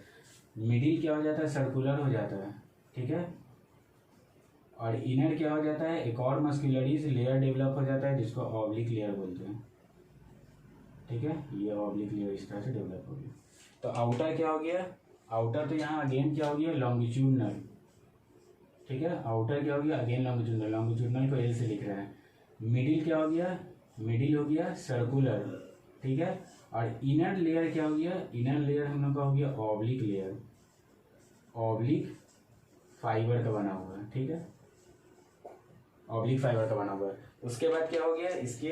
मिडिल क्या हो जाता है, सर्कुलर हो जाता है, ठीक है। और इनर क्या हो जाता है, एक और मस्कुलरिस लेयर डेवलप हो जाता है जिसको ऑब्लिक लेयर बोलते हैं, ठीक है। ये ऑब्लिक लेयर इस तरह से डेवलप हो गया। तो आउटर क्या हो गया, आउटर तो यहाँ अगेन क्या हो गया, लॉन्गिट्यूडनल, ठीक है। आउटर क्या हो गया, अगेन लॉन्गिट्यूडनल, लॉन्गिट्यूडनल को एल से लिख रहे हैं। मिडिल क्या हो गया, मिडिल हो गया सर्कुलर, ठीक है। और इनर लेयर क्या हो गया, इनर लेयर हम लोग का हो गया ऑब्लिक लेयर, ऑब्लिक फाइबर का बना हुआ है, ठीक है। ऑब्लिक फाइबर का बना हुआ है। उसके बाद क्या हो गया, इसके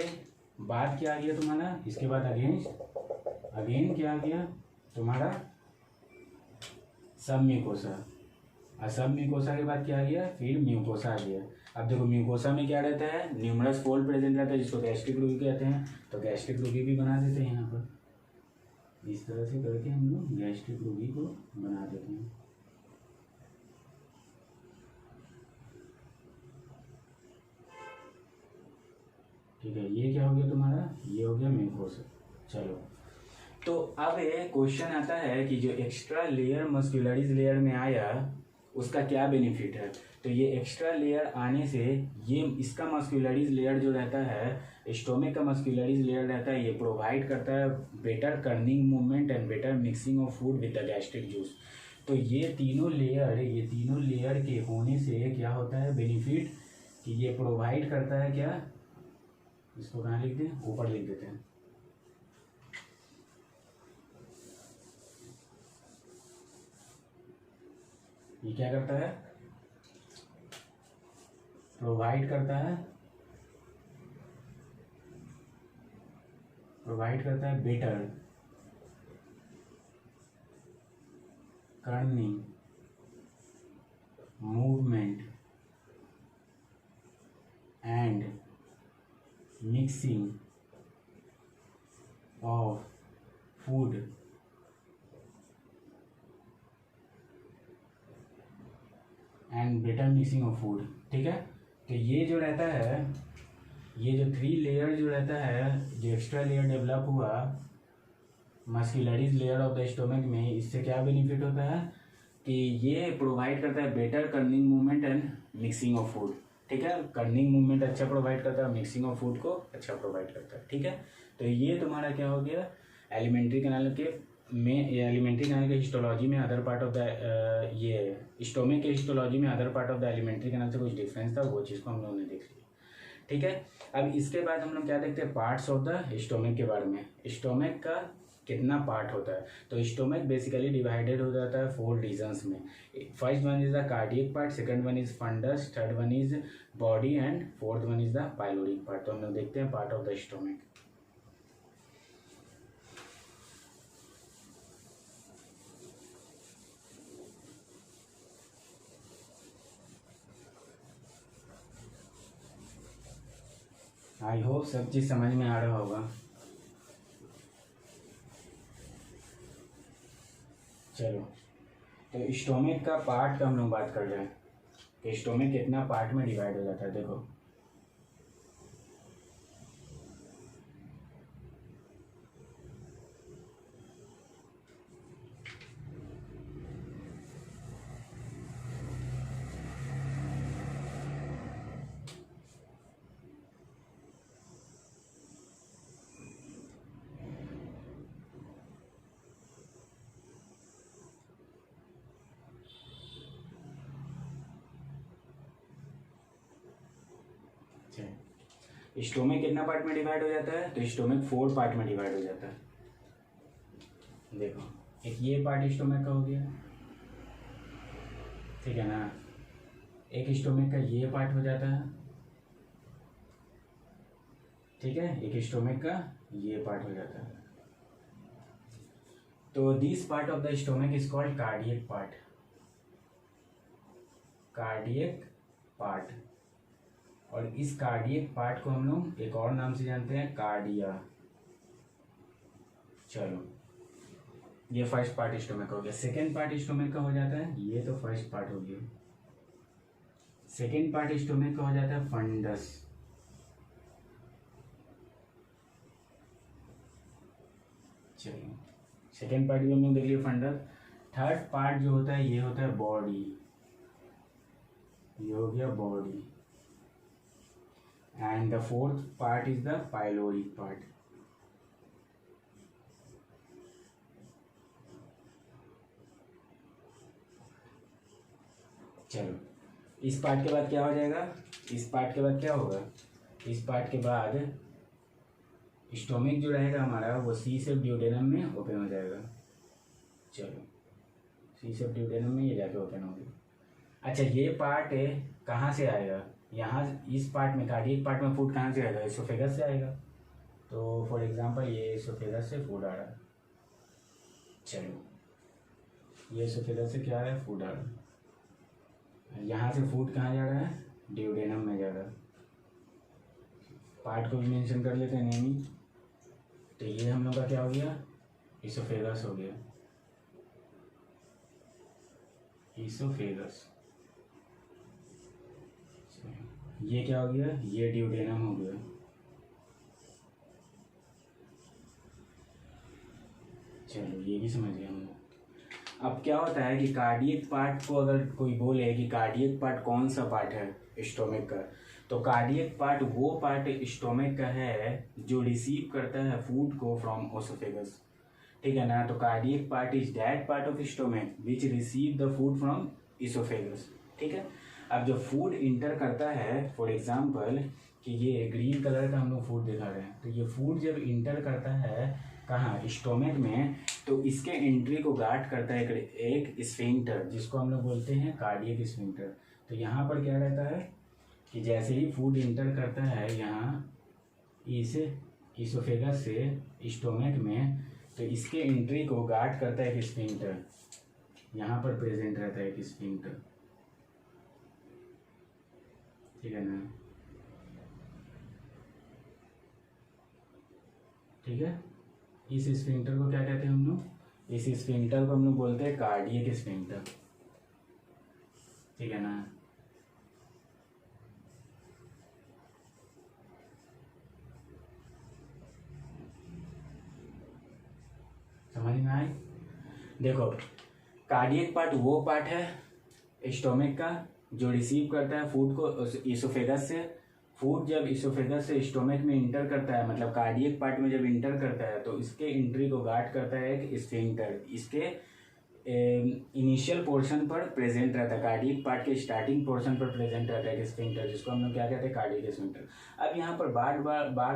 बाद क्या आ गया तुम्हारा, इसके बाद अगेन क्या आ गया तुम्हारा, सब म्यूकोसा। और सब म्यूकोसा के बाद क्या आ गया, फिर म्यूकोसा आ गया। अब देखो म्यूकोसा में क्या रहता है, न्यूमरस फोल्ड प्रेजेंट रहता है जिसको गैस्ट्रिक रूगी कहते हैं। तो गैस्ट्रिक रूगी भी बना देते हैं यहाँ पर, इस तरह से करके हम लोग गैस्ट्रिक रूगी को बना देते हैं। ठीक है, ये क्या हो गया तुम्हारा, ये हो गया म्यूकोसा। चलो, तो अब क्वेश्चन आता है कि जो एक्स्ट्रा लेयर मस्कुलरिस लेयर में आया उसका क्या बेनिफिट है। तो ये एक्स्ट्रा लेयर आने से ये इसका मस्कुलरिस लेयर जो रहता है, स्टोमिक का मस्कुलरिस लेयर रहता है, ये प्रोवाइड करता है better Corning movement and better mixing of food with the gastric juice. तो ये तीनों लेयर के होने से क्या होता है बेनिफिट, कि ये प्रोवाइड करता है क्या, इसको कहाँ लिख दें, ऊपर लिख देते हैं। ये क्या करता है, प्रोवाइड करता है better Corning movement and mixing of food and better mixing of food, ठीक है। तो ये जो रहता है, ये जो 3 लेयर जो रहता है, जो एक्स्ट्रा लेयर डेवलप हुआ muscularis layer of the stomach में, इससे क्या बेनिफिट होता है कि ये प्रोवाइड करता है better Corning movement and mixing of food, ठीक है। कर्निंग मूवमेंट अच्छा प्रोवाइड करता है, मिक्सिंग ऑफ फूड को अच्छा प्रोवाइड करता है, ठीक है। तो ये तुम्हारा क्या हो गया, एलिमेंट्री कैनाल के में, एलिमेंट्री कैनाल के हिस्टोलॉजी में अदर पार्ट ऑफ द, ये स्टोमिक के हिस्टोलॉजी में other part of the alimentary canal से कुछ डिफरेंस था, वो चीज़ को हम लोगों ने देख लिया, ठीक है। अब इसके बाद हम लोग क्या देखते हैं, पार्ट्स ऑफ द स्टोमिक के बारे में। स्टोमिक का कितना पार्ट होता है, तो स्टोमिक बेसिकली डिवाइडेड हो जाता है 4 रीजन्स में। First one is the cardiac part, second one is fundus, third one is body and fourth one is the pyloric part. तो हम लोग देखते हैं part of the stomach. I hope सब चीज़ समझ में आ रहा होगा। चलो, तो स्टोमिक का पार्ट का हम लोग बात कर रहे हैं कि स्टोमक कितना पार्ट में डिवाइड हो जाता है। देखो स्टोमक कितना पार्ट में डिवाइड हो जाता है, तो स्टोमक 4 पार्ट में डिवाइड हो जाता है। देखो एक ये पार्ट स्टोमक का हो गया, ठीक है ना, एक स्टोमक का ये पार्ट हो जाता है, ठीक है, एक स्टोमक का ये पार्ट हो जाता है। तो this part of the stomach is called cardiac part, cardiac part. और इस कार्डियक पार्ट को हम लोग एक और नाम से जानते हैं, कार्डिया। चलो ये फर्स्ट पार्ट स्टोमक हो गया। सेकेंड पार्ट स्टोमक का हो जाता है, ये तो फर्स्ट पार्ट हो गया। सेकेंड पार्ट स्टोमक का हो जाता है फंडस। चलो सेकेंड पार्ट भी हम लोग देख लिए, फंडस। थर्ड पार्ट जो होता है ये होता है बॉडी, ये हो गया body. And the fourth part is the pyloric part. चलो इस पार्ट के बाद क्या हो जाएगा, इस पार्ट के बाद क्या होगा, इस पार्ट के बाद स्टोमक जो रहेगा हमारा वो सी से ड्यूडेनम में ओपन हो जाएगा। चलो सी से ड्यूडेनम में ये जाके ओपन हो गया। अच्छा ये पार्ट कहाँ से आएगा, यहाँ इस पार्ट में कार्डियक पार्ट में फूड कहाँ से आएगा, इसोफेगस से आएगा। तो फॉर एग्जांपल ये इसोफेगस से फूड आ रहा है। चलो ये इसोफेगस से क्या है, फूड आ रहा है। यहाँ से फूड कहाँ जा रहा है, ड्यूडेनम में जा रहा है। पार्ट को भी मेंशन कर लेते हैं नेमी। तो ये हम लोग का क्या हो गया, इसोफेगस हो गया, इसोफेगस। ये क्या हो गया, ये ड्यूडेनम हो गया। चलो ये भी समझ गए हम लोग। अब क्या होता है कि कार्डियक पार्ट को अगर कोई बोले कि कार्डियक पार्ट कौन सा पार्ट है स्टोमक का, तो कार्डियक पार्ट वो पार्ट स्टोमक का है जो रिसीव करता है फूड को फ्रॉम ओसोफेगस, ठीक है ना। तो cardiac part is that part of stomach which receive the food from oesophagus, ठीक है। अब जब फूड इंटर करता है, फॉर एग्जांपल कि ये ग्रीन कलर का हम लोग फूड दिखा रहे हैं, तो ये फूड जब इंटर करता है कहाँ, स्टोमक में, तो इसके एंट्री को गार्ड करता है एक स्फिंक्टर जिसको हम लोग बोलते हैं कार्डियक स्फिंक्टर। तो यहाँ पर क्या रहता है कि जैसे ही फूड इंटर करता है यहाँ इस इसोफेगस से स्टोमक में, तो इसके एंट्री को गार्ड करता है एक स्फिंक्टर, यहाँ पर प्रेजेंट रहता है एक स्फिंक्टर, ठीक है ना, ठीक है। इस स्फिंक्टर को क्या कहते हैं हम लोग, इस स्फिंक्टर को हम लोग बोलते हैं कार्डियक स्फिंक्टर, ठीक है ना। समझ में आए। देखो कार्डियक पार्ट वो पार्ट है स्टोमक का जो रिसीव करता है फूड को इसोफेगस से। फूड जब इसोफेगस से स्टोमक में इंटर करता है, मतलब कार्डियक पार्ट में जब इंटर करता है, तो इसके एंट्री को गार्ड करता है एक स्फिंक्टर, इसके इनिशियल पोर्शन पर प्रेजेंट रहता है, कार्डियक पार्ट के स्टार्टिंग पोर्शन पर प्रेजेंट रहता है एक स्फिंक्टर, जिसको हम लोग क्या कहते हैं, कार्डियक स्फिंक्टर। अब यहाँ पर बार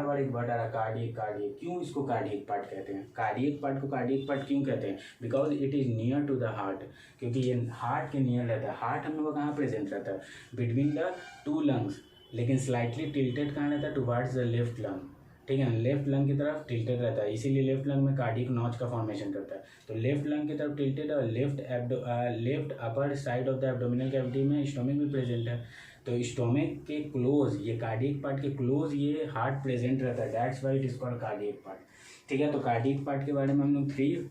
बार एक वर्ड आ रहा है कार्डियक, कार्डियक, क्यों इसको कार्डियक पार्ट कहते हैं, कार्डियक पार्ट को कार्डियक पार्ट क्यों कहते हैं, because it is near to the heart, क्योंकि ये हार्ट के नियर रहता है। हार्ट हम लोग का कहाँ प्रेजेंट रहता है, बिटवीन द 2 लंग्स, लेकिन स्लाइटली टिल्टेड कहाँ रहता है, टुवर्ड्स द लेफ्ट लंग, ठीक है ना, लेफ्ट लंग की तरफ टिल्टेड रहता है, इसीलिए लेफ्ट लंग में कार्डियक नॉच का फॉर्मेशन करता है। तो लेफ्ट लंग की तरफ टिल्टेड और left upper side of the abdominal cavity में स्टोमक भी प्रेजेंट है। तो स्टोमक के क्लोज, ये कार्डियक पार्ट के क्लोज ये हार्ट प्रेजेंट रहता है, that's why it is called cardiac part, ठीक है। तो कार्डियक पार्ट के बारे में हम लोग 3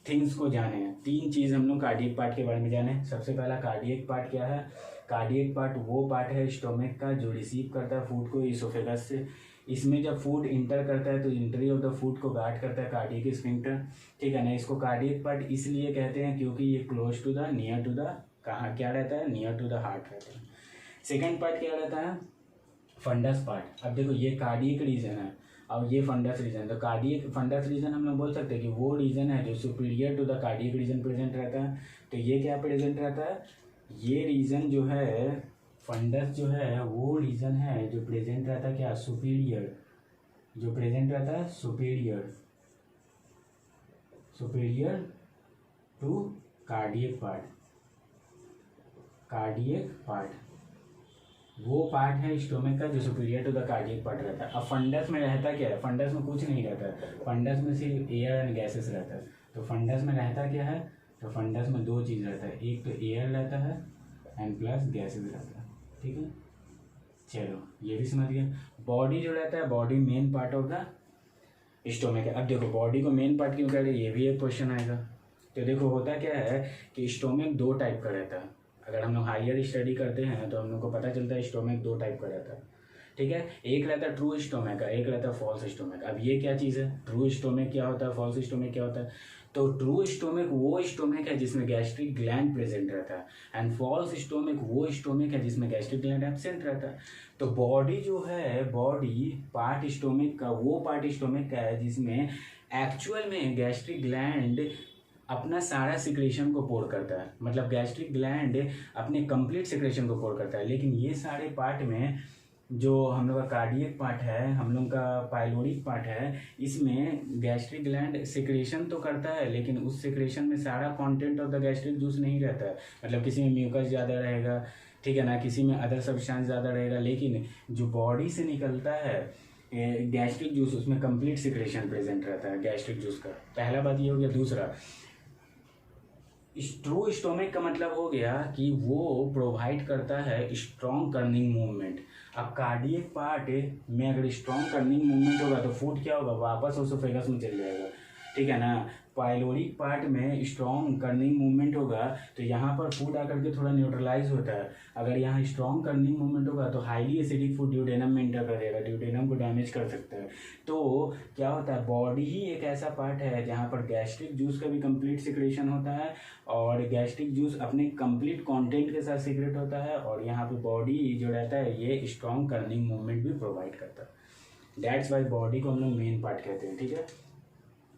थिंग्स को जाने हैं, 3 चीज़ हम लोग कार्डियक पार्ट के बारे में जाने। सबसे पहला कार्डियक पार्ट क्या है, कार्डियक पार्ट वो पार्ट है स्टोमक का जो रिसीव करता है फूड को इसोफेगस से। इसमें जब फूड इंटर करता है तो एंट्री ऑफ द फूड को गार्ड करता है कार्डियक स्फिंक्टर, ठीक है ना। इसको कार्डियक पार्ट इसलिए कहते हैं क्योंकि ये close to the near to the कहाँ क्या रहता है, नियर टू द हार्ट रहता है। सेकेंड पार्ट क्या रहता है, फंडस पार्ट। अब देखो ये कार्डियक रीजन है और ये फंडस रीजन। तो कार्डियक फंडस रीजन हम लोग बोल सकते हैं कि वो रीजन है जो superior to the cardiac region present रहता है। तो ये क्या प्रेजेंट रहता है, ये रीजन जो है फंडस जो है वो रीजन है जो प्रेजेंट रहता है क्या, सुपीरियर, जो प्रेजेंट रहता है superior to cardiac part. Cardiac part वो पार्ट है स्टोमक का जो superior to the cardiac part रहता है। अब फंडस में रहता क्या है, फंडस में कुछ नहीं रहता है, फंडस में सिर्फ एयर एंड गैसेस रहता है। तो फंडस में रहता क्या है, तो फंडस में दो चीज़ रहता है, एक तो एयर रहता है एंड प्लस गैसेस रहता है, ठीक है। चलो ये भी समझ गए। बॉडी जो रहता है, body main part of the stomach है। अब देखो बॉडी को मेन पार्ट क्यों कह रहे हैं, ये भी एक क्वेश्चन आएगा। तो देखो होता क्या है कि स्टोमक दो टाइप का रहता है। अगर हम लोग हायर स्टडी करते हैं तो हम लोग को पता चलता है स्टोमक दो टाइप का रहता है, ठीक है। एक रहता है ट्रू स्टोमक का, एक रहता है फॉल्स स्टोमक। अब ये क्या चीज़ है, ट्रू स्टोमक क्या होता है, फॉल्स स्टोमक क्या होता है। तो ट्रू स्टोमक वो स्टोमक है जिसमें गैस्ट्रिक ग्लैंड प्रेजेंट रहता है एंड फॉल्स स्टोमक वो स्टोमक है जिसमें गैस्ट्रिक ग्लैंड एब्सेंट रहता है। तो बॉडी जो है, बॉडी पार्ट स्टोमक का वो पार्ट स्टोमक का है जिसमें एक्चुअल में गैस्ट्रिक ग्लैंड अपना सारा सिक्रेशन को पोर करता है, मतलब गैस्ट्रिक ग्लैंड अपने कंप्लीट सिक्रेशन को पोर करता है। लेकिन ये सारे पार्ट में जो हम लोग का कार्डियक पार्ट है, हम लोग का पाइलोरिक पार्ट है, इसमें गैस्ट्रिक ग्लैंड सिक्रेशन तो करता है लेकिन उस सिक्रेशन में सारा content of the gastric juice नहीं रहता है। मतलब किसी में म्यूकस ज़्यादा रहेगा, ठीक है ना, किसी में अदर सब्सटेंस ज़्यादा रहेगा, लेकिन जो बॉडी से निकलता है गैस्ट्रिक जूस उसमें कंप्लीट सिक्रेशन प्रेजेंट रहता है गैस्ट्रिक जूस का। पहला बात ये हो गया। दूसरा, ट्रू स्टोमक का मतलब हो गया कि वो प्रोवाइड करता है स्ट्रॉन्ग कर्निंग मूवमेंट। अब कार्डियक पार्ट में अगर स्ट्रॉन्ग कर्निंग मूवमेंट होगा तो फूड क्या होगा, वापस ओसोफेगस में चल जाएगा, ठीक है ना। पाइलोरिक पार्ट में स्ट्रॉन्ग कर्निंग मूवमेंट होगा तो यहाँ पर फूड आकर के थोड़ा न्यूट्रलाइज होता है। अगर यहाँ स्ट्रॉन्ग कर्निंग मूवमेंट होगा तो हाईली एसिडिक फूड ड्यूडेनम में इंटर कर देगा, ड्यूडेनम को डैमेज कर सकता है। तो क्या होता है, बॉडी ही एक ऐसा पार्ट है जहाँ पर गैस्ट्रिक जूस का भी कंप्लीट सिक्रेशन होता है और गैस्ट्रिक जूस अपने कंप्लीट कंटेंट के साथ सीक्रेट होता है, और यहाँ पे बॉडी जो रहता है ये स्ट्रॉन्ग कर्निंग मूवमेंट भी प्रोवाइड करता है। दैट्स वाई बॉडी को हम लोग मेन पार्ट कहते हैं, ठीक है।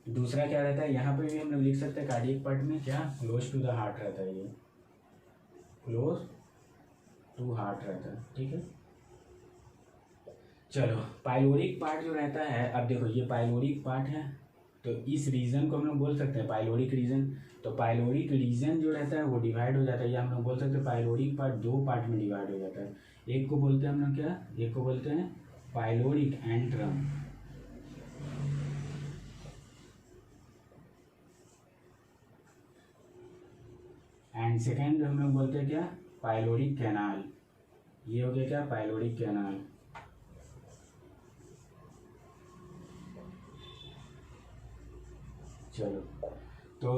दूसरा क्या रहता है, यहाँ पे भी हम लोग लिख सकते हैं कार्डियक पार्ट में क्या, क्लोज टू द हार्ट रहता है, ये क्लोज टू हार्ट रहता है, ठीक है। चलो पाइलोरिक पार्ट जो रहता है, अब देखो ये पाइलोरिक पार्ट है तो इस रीजन को हम लोग बोल सकते हैं पाइलोरिक रीजन। तो पाइलोरिक रीजन जो रहता है वो डिवाइड हो जाता है, या हम लोग बोल सकते हैं पाइलोरिक पार्ट दो पार्ट में डिवाइड हो जाता है। एक को बोलते हैं हम लोग क्या, एक को बोलते हैं पाइलोरिक एंट्रम, एंड सेकेंड हम लोग बोलते हैं क्या, पाइलोरिक कैनाल। ये हो गया क्या, पाइलोरिक कैनाल। चलो तो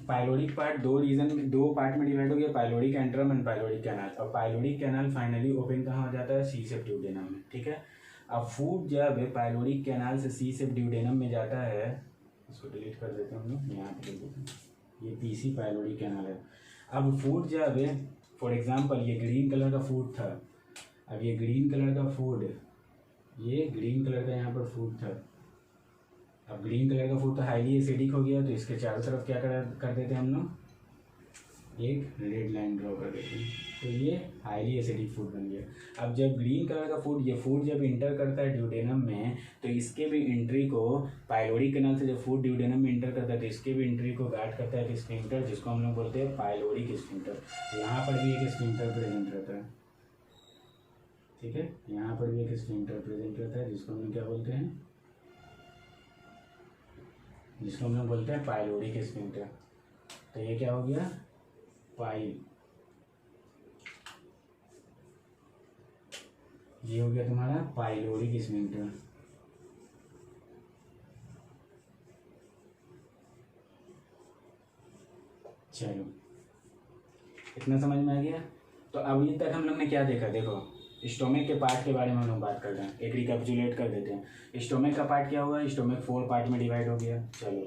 पाइलोरिक पार्ट दो पार्ट में डिवाइड हो गया, pyloric antrum and pyloric canal. और पाइलोरिक कैनाल फाइनली ओपन कहाँ हो जाता है, सी सेप ड्यूडेनम में, ठीक है। अब फूड जब पाइलोरिक कैनाल से सी सेप ड्यूडेनम में जाता है, इसको डिलीट कर देते हैं हम लोग, यहाँ पे लिख देते हैं, ये पीसी पाइलोरिक कैनाल है। अब फूड जब फॉर एग्जांपल ये ग्रीन कलर का फूड था, अब ये ग्रीन कलर का फूड, ये ग्रीन कलर का यहाँ पर फूड था, अब ग्रीन कलर का फूड तो हाईली एसिडिक हो गया, तो इसके चारों तरफ क्या कर देते हैं हम लोग, एक रेड लाइन ड्रॉ कर देते हैं, तो ये हाईली एसिडिक फूड बन गया। अब जब ग्रीन कलर का फूड, ये फूड जब इंटर करता है ड्यूडेनम में, तो इसके भी एंट्री को पाइलोरिक कैनाल से जब फूड ड्यूडेनम में इंटर करता है तो इसके भी एंट्री को गार्ड करता है स्फिंक्टर, जिसको हम लोग बोलते हैं पाइलोरिक स्फिंक्टर। तो यहाँ पर भी एक स्फिंक्टर प्रेजेंट रहता है, ठीक है, यहाँ पर भी एक स्फिंक्टर प्रेजेंट रहता है जिसको हम लोग क्या बोलते हैं, जिसको हम लोग बोलते हैं पाइलोरिक स्फिंक्टर। तो ये क्या हो गया, पाइल, ये हो गया तुम्हारा पाइलोरिक स्फिंक्टर। चलो इतना समझ में आ गया। तो अभी तक हम लोग ने क्या देखा, देखो स्टोमक के पार्ट के बारे में हम लोग बात कर रहे हैं, एक रिकैपिचुलेट कर देते हैं। स्टोमक का पार्ट क्या हुआ, स्टोमक 4 पार्ट में डिवाइड हो गया। चलो,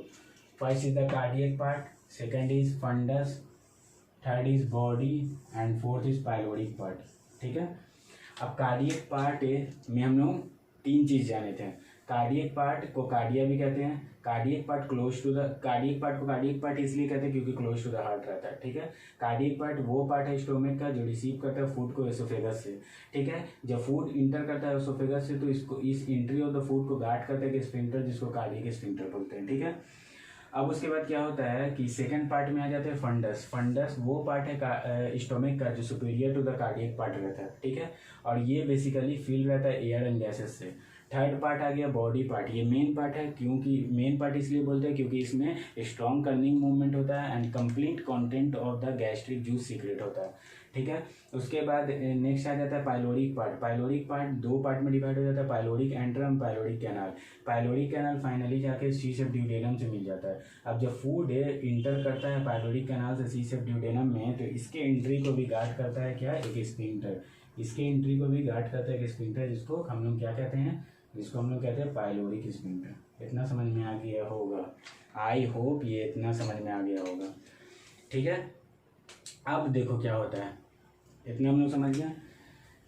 first is the cardiac part, second is fundus, third is body and fourth is pyloric part. ठीक है, अब कार्डियक पार्ट में हम लोग 3 चीज़ जाने थे। कार्डियक पार्ट को कार्डिया भी कहते हैं, cardiac part close to the, cardiac part को कार्डियक पार्ट इसलिए कहते हैं क्योंकि क्लोज टू द हार्ट रहता है। ठीक है, कार्डियक पार्ट वो पार्ट है स्टोमक का जो रिसीव करता है फूड को एसोफेगस से। ठीक है, जब फूड इंटर करता है एसोफेगस से तो इसको, इस एंट्री ऑफ द फूड को गार्ड करता है कि स्फिंक्टर, जिसको कार्डियक स्फिंक्टर बोलते हैं। ठीक है, अब उसके बाद क्या होता है कि सेकंड पार्ट में आ जाते हैं फंडस। फंडस वो पार्ट है स्टोमक का जो superior to the cardiac part रहता है। ठीक है, और ये बेसिकली फील रहता है एयर एंड गैसेस से। थर्ड पार्ट आ गया बॉडी पार्ट, ये मेन पार्ट है, क्योंकि मेन पार्ट इसलिए बोलते हैं क्योंकि इसमें स्ट्रॉन्ग कर्निंग मूवमेंट होता है and complete content of the gastric juice secrete होता है। ठीक है, उसके बाद नेक्स्ट आ जाता है pyloric part. Pyloric part 2 part में डिवाइड हो जाता है, pyloric antrum, pyloric canal. Pyloric canal finally जाके सी सेफ ड्यूडेनम से मिल जाता है। अब जब फूड इंटर करता है पाइलोरिक कैनाल से सी सेफ ड्यूडेनम में, तो इसके एंट्री को भी गार्ड करता है क्या, एक स्फिंक्टर। इसके एंट्री को भी गार्ड करता है एक स्फिंक्टर, जिसको हम लोग क्या कहते हैं, जिसको हम लोग कहते हैं पाइलोरिक स्फिंक्टर। इतना समझ में आ गया होगा, आई होप ये इतना समझ में आ गया होगा। ठीक है, अब देखो क्या होता है, इतना हम लोग समझ गया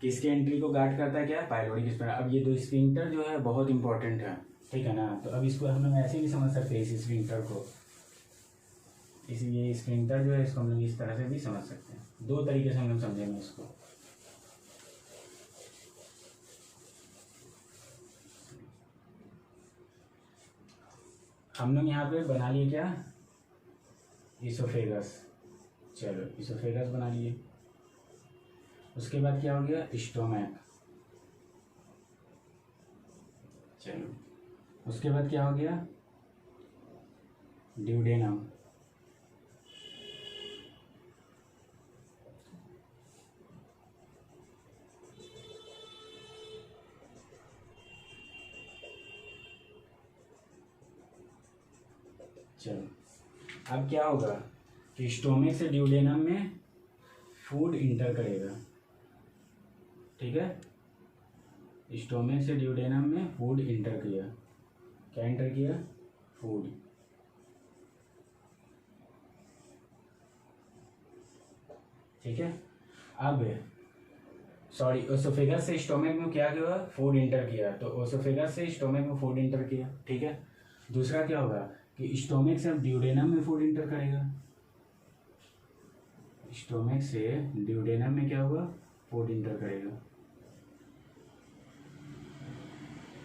कि इसके एंट्री को गार्ड करता है क्या, पाइलोरिक स्फिंक्टर। अब ये 2 स्फिंक्टर जो है बहुत इंपॉर्टेंट है। ठीक है ना, तो अब इसको हम लोग ऐसे भी समझ सकते हैं, इस स्फिंक्टर को, इसलिए स्फिंक्टर जो है इसको हम लोग इस तरह से भी समझ सकते हैं। 2 तरीके से हम लोग समझेंगे इसको। हम लोग यहाँ पे बना लिए क्या, इसोफेगस। चलो, इसोफेगस बना लिए। उसके बाद क्या हो गया, स्टोमक। चलो, उसके बाद क्या हो गया, ड्यूडेनम। चलो, अब क्या होगा कि स्टोमक से ड्यूडेनम में फूड इंटर करेगा। ठीक है, स्टोमक से ड्यूडेनम में फूड इंटर किया, क्या इंटर किया, फूड। ठीक है, अब सॉरी, ओसोफेगस से स्टोमक में क्या किया, फूड इंटर किया, तो ओसोफेगस से स्टोमक में फूड इंटर किया। ठीक है, दूसरा क्या होगा कि स्टोमक से ड्यूडेनम में फूड इंटर करेगा। स्टोमक से ड्यूडेनम में क्या होगा, फूड इंटर करेगा।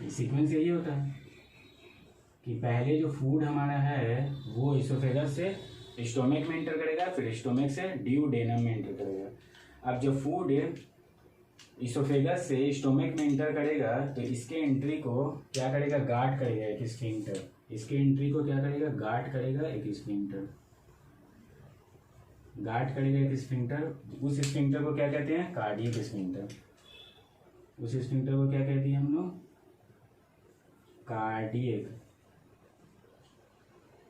सीक्वेंस यही होता है कि पहले जो फूड हमारा है वो इसोफेगस से स्टोमक में इंटर करेगा, फिर स्टोमक से ड्यूडेनम में इंटर करेगा। अब जब फूड इसोफेगस से स्टोमक में इंटर करेगा तो इसके एंट्री को क्या करेगा, गार्ड करेगा एक स्फिंक्टर। इसके एंट्री को क्या करेगा, गार्ड करेगा एक स्फिंक्टर, गार्ड करेगा एक स्फिंक्टर। उस स्फिंक्टर को क्या कहते हैं, कार्डियक स्फिंक्टर। उस स्फिंक्टर को क्या कहते हैं हम लोग, कार्डियक,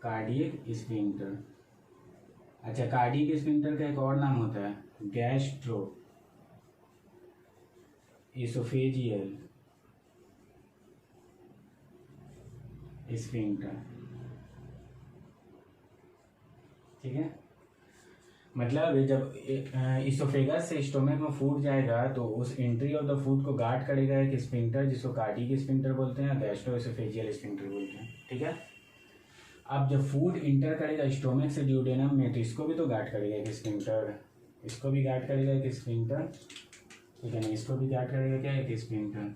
कार्डियक स्फिंक्टर। अच्छा, कार्डियक स्फिंक्टर का एक और नाम होता है गैस्ट्रो इसोफेजियल स्फिंक्टर। ठीक है, मतलब जब इसोफेगस से स्टोमक में फूड जाएगा तो उस एंट्री ऑफ द फूड को गार्ड करेगा एक स्फिंक्टर, जिसको कार्डियक स्फिंक्टर बोलते हैं, गैस्ट्रो इसोफेजियल स्फिंक्टर बोलते हैं। ठीक है, अब जब फूड इंटर करेगा स्टोमक से ड्यूडेनम में तो इसको भी तो गार्ड करेगा एक स्फिंक्टर, इसको भी गार्ड करेगा एक स्फिंक्टर। ठीक है ना, इसको भी गार्ड करेगा क्या, एक स्फिंक्टर।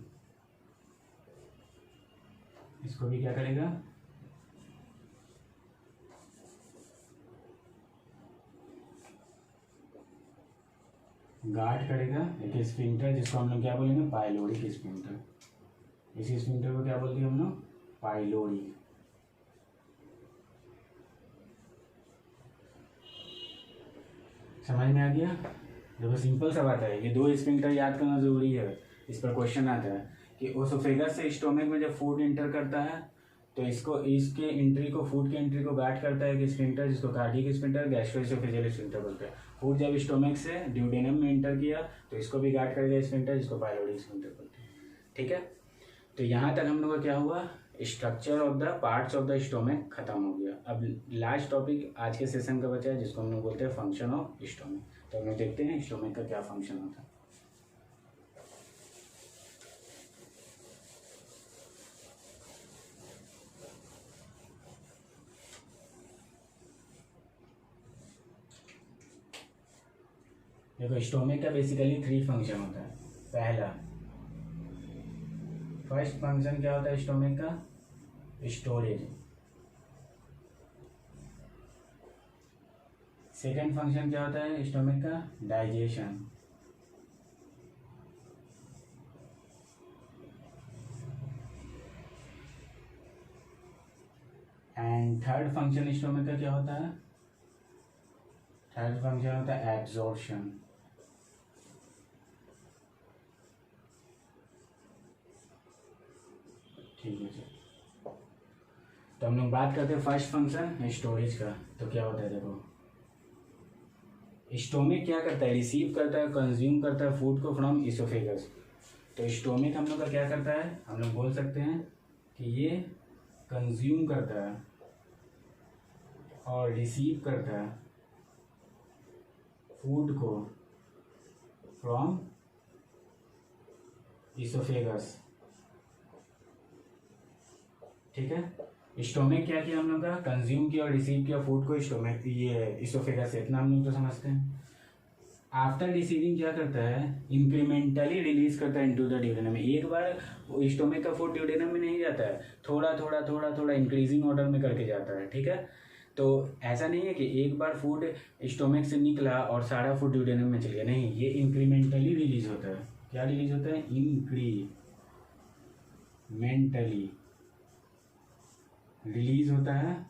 इसको भी क्या करेगा, गार्ड करेगा एक स्फिंक्टर, जिसको हम लोग क्या बोलेंगे, पाइलोरिक स्फिंक्टर। इसी स्फिंक्टर को क्या बोलते हैं हम लोग, पाइलोरिक। समझ में आ गया। देखो सिंपल सा बात है, ये 2 स्फिंक्टर याद करना जरूरी है, इस पर क्वेश्चन आता है कि ओसोफेगस से स्टोमक में जब फूड इंटर करता है तो इसके एंट्री को, फूड की एंट्री को गार्ड करता है कि स्फिंक्टर, जिसको कार्डियक स्फिंक्टर, गैस्ट्रोएसोफेजियल स्फिंक्टर बोलते हैं। फूड जब स्टोमक से ड्यूडेनम में एंटर किया तो इसको भी गार्ड करेगा स्फिंक्टर, जिसको पाइलोडिक स्फिंक्टर बोलते हैं। ठीक है, तो यहाँ तक हम लोग का क्या हुआ, structure of the parts of the stomach खत्म हो गया। अब लास्ट टॉपिक आज के सेशन का बचा है, जिसको हम लोग बोलते हैं फंक्शन ऑफ स्टोमक। तो हम लोग देखते हैं स्टोमक का क्या फंक्शन होता है। देखो स्टोमक का बेसिकली 3 फंक्शन होता है। पहला, फर्स्ट फंक्शन क्या होता है स्टोमक का, स्टोरेज। सेकेंड फंक्शन क्या होता है स्टोमक का, digestion. And third function stomach का क्या होता है, थर्ड फंक्शन होता है एब्जॉर्प्शन। ठीक है सर, तो हम लोग बात करते हैं फर्स्ट फंक्शन स्टोरेज का। तो क्या होता है, देखो स्टोमक क्या करता है, रिसीव करता है, कंज्यूम करता है फूड को फ्रॉम इसोफेगस। तो स्टोमक हम लोग का क्या करता है, हम लोग बोल सकते हैं कि ये कंज्यूम करता है और रिसीव करता है फूड को फ्रॉम इसोफेगस। ठीक है, स्टोमक क्या किया हम लोग का, कंज्यूम किया और रिसीव किया फूड को स्टोमक, ये इसोफेगस से, इतना हम लोग तो समझते हैं। आफ्टर रिसीविंग क्या करता है, इंक्रीमेंटली रिलीज करता है इनटू द ड्यूडेनम। एक बार स्टोमक का फूड ड्यूडेनम में नहीं जाता है, थोड़ा थोड़ा थोड़ा थोड़ा इंक्रीजिंग ऑर्डर में करके जाता है। ठीक है, तो ऐसा नहीं है कि एक बार फूड स्टोमक से निकला और सारा फूड ड्यूडेनम में चल गया, नहीं, ये इंक्रीमेंटली रिलीज होता है। क्या रिलीज होता है, इंक्रीमेंटली रिलीज होता है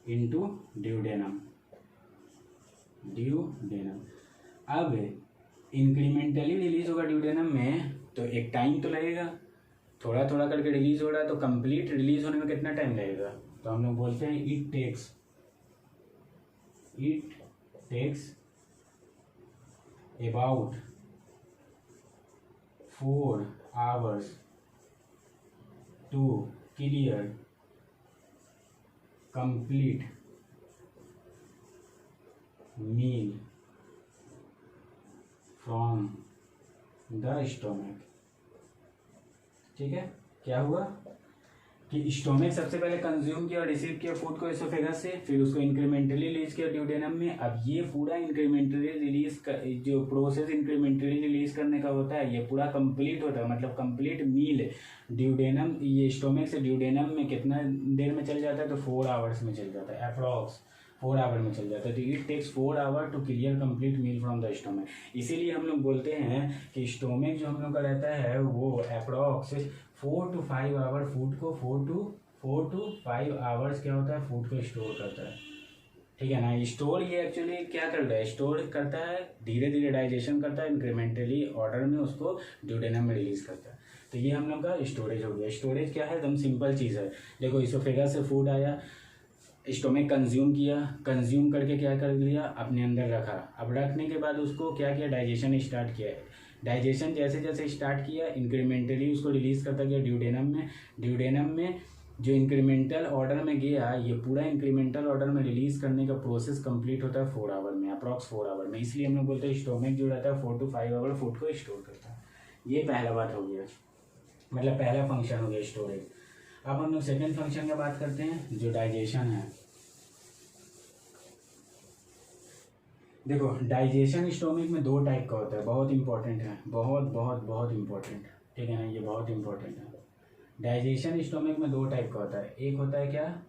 इनटू ड्यूडेनम। अब इंक्रीमेंटली रिलीज होगा ड्यूडेनम में, तो एक टाइम तो लगेगा, थोड़ा थोड़ा करके रिलीज हो रहा है, तो कंप्लीट रिलीज होने में कितना टाइम लगेगा, तो हम लोग बोलते हैं it takes about 4 hours to clear complete meal from the stomach. ठीक है, क्या हुआ कि स्टोमक सबसे पहले कंज्यूम किया और रिसीव किया फूड को इसोफेगस से, फिर उसको इंक्रीमेंटली रिलीज किया ड्यूडेनम में। अब ये पूरा इंक्रीमेंटली रिलीज जो प्रोसेस इंक्रीमेंटली रिलीज करने का होता है, ये पूरा कंप्लीट होता है, मतलब कंप्लीट मील ड्यूडेनम, ये स्टोमक से ड्यूडेनम में कितना देर में चल जाता है, तो 4 hours में चल जाता है, अप्रॉक्स 4 hour में चल जाता है। तो it takes 4 hour to clear complete meal from the stomach. इसीलिए हम लोग बोलते हैं कि स्टोमक जो हम लोग का रहता है वो अप्रॉक्स 4 to 5 hour फूड को 4 to 5 hours क्या होता है, फूड को स्टोर करता है। ठीक है ना, स्टोर ये एक्चुअली क्या करता है, स्टोर करता है, धीरे धीरे डाइजेशन करता है, इंक्रीमेंटली ऑर्डर में उसको ड्यूडेनम में रिलीज करता है। तो ये हम लोग का स्टोरेज हो गया। स्टोरेज क्या है, एकदम सिंपल चीज़ है। देखो इसोफेगस से फूड आया, स्टोमक कंज्यूम किया, कंज्यूम करके क्या कर लिया, अपने अंदर रखा। अब रखने के बाद उसको क्या किया, डाइजेशन स्टार्ट किया। डाइजेशन जैसे जैसे स्टार्ट किया, इंक्रीमेंटली उसको रिलीज करता गया ड्यूडेनम में। ड्यूडेनम में जो इंक्रीमेंटल ऑर्डर में गया, ये पूरा इंक्रीमेंटल ऑर्डर में रिलीज करने का प्रोसेस कंप्लीट होता है 4 hour में, अप्रॉक्स 4 hour में। इसलिए हम लोग बोलते हैं स्टोमक जो रहता है 4 to 5 hour फूड को स्टोर करता है। ये पहला बात हो गया, मतलब पहला फंक्शन हो गया स्टोरेज। अब हम लोग सेकेंड फंक्शन का बात करते हैं, जो डाइजेशन है। देखो डाइजेशन स्टोमक में 2 टाइप का होता है, बहुत इंपॉर्टेंट है, बहुत बहुत बहुत इंपॉर्टेंट। ठीक है ना, ये बहुत इंपॉर्टेंट है। डाइजेशन स्टोमक में 2 टाइप का होता है। एक होता है क्या,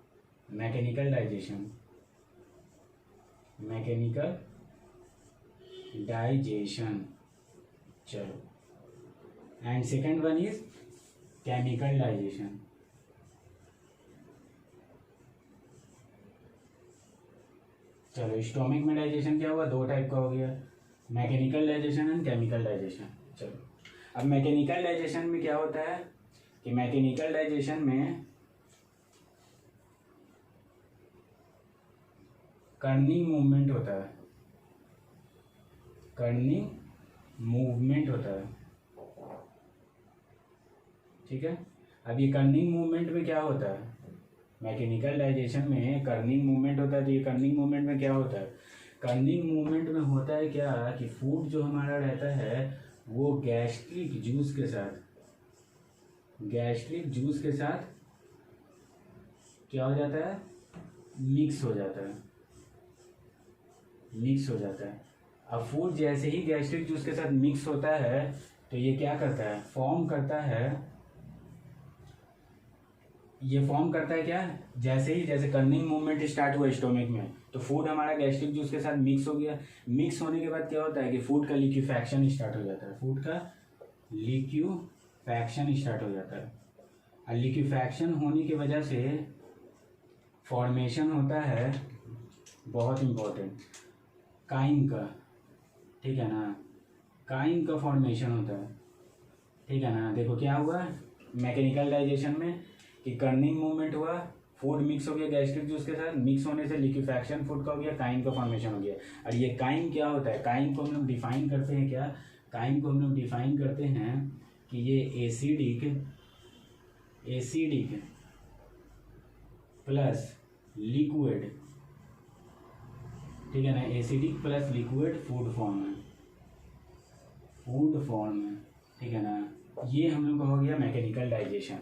मैकेनिकल डाइजेशन, मैकेनिकल डाइजेशन, चलो, and second one is chemical digestion. चलो स्टोमक में डाइजेशन क्या हुआ, 2 टाइप का हो गया, mechanical digestion and chemical digestion. चलो अब मैकेनिकल डाइजेशन में क्या होता है कि मैकेनिकल डाइजेशन में कर्निंग मूवमेंट होता है, कर्निंग मूवमेंट होता है, ठीक है। अब ये कर्निंग मूवमेंट में क्या होता है, मैकेनिकल डाइजेशन में कर्निंग मूवमेंट होता है। तो ये कर्निंग मूवमेंट में क्या होता है, कर्निंग मूवमेंट में होता है क्या कि फूड जो हमारा रहता है वो गैस्ट्रिक जूस के साथ, गैस्ट्रिक जूस के साथ क्या हो जाता है, मिक्स हो जाता है, मिक्स हो जाता है। अब फूड जैसे ही गैस्ट्रिक जूस के साथ मिक्स होता है तो ये क्या करता है, फॉर्म करता है, ये फॉर्म करता है क्या, जैसे ही जैसे कर्निंग मूवमेंट स्टार्ट हुआ स्टोमक में तो फूड हमारा गैस्ट्रिक जूस के साथ मिक्स हो गया। मिक्स होने के बाद क्या होता है कि फूड का लिक्विफैक्शन स्टार्ट हो जाता है, फूड का लिक्विफैक्शन स्टार्ट हो जाता है। और लिक्विफैक्शन होने की वजह से फॉर्मेशन होता है, बहुत इम्पोर्टेंट, काइम का, ठीक है ना, काइम का फॉर्मेशन होता है, ठीक है ना। देखो क्या हुआ मैकेनिकल डाइजेशन में कि कर्निंग मूवमेंट हुआ, फूड मिक्स हो गया गैस्ट्रिक जूस के साथ, मिक्स होने से लिक्विफैक्शन फूड का हो गया, काइम का फॉर्मेशन हो गया। और ये काइम क्या होता है, काइम को हम लोग डिफाइन करते हैं क्या, काइम को हम लोग डिफाइन करते हैं कि ये एसिडिक प्लस लिक्विड, ठीक है ना, acidic plus liquid food form है, फूड फॉर्म है, ठीक है ना। ये हम लोग का हो गया मैकेनिकल डाइजेशन।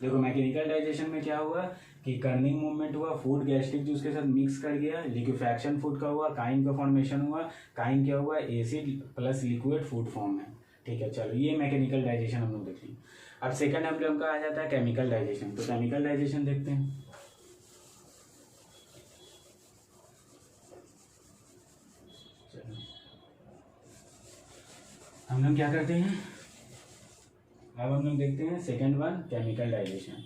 देखो मैकेनिकल डाइजेशन में क्या हुआ कि कर्निंग मूवमेंट हुआ, फूड गैस्ट्रिक जूस के साथ मिक्स कर गया, लिक्विफैक्शन फूड का हुआ, काइम का फॉर्मेशन हुआ, काइम क्या हुआ, acid plus liquid food form है, ठीक है। चलो ये मैकेनिकल डाइजेशन हम लोग देख लिए। अब सेकंड हम लोग का आ जाता है केमिकल डाइजेशन। तो केमिकल डाइजेशन देखते हैं। हम लोग क्या करते हैं, अब हम लोग देखते हैं सेकंड वन केमिकल डाइजेशन।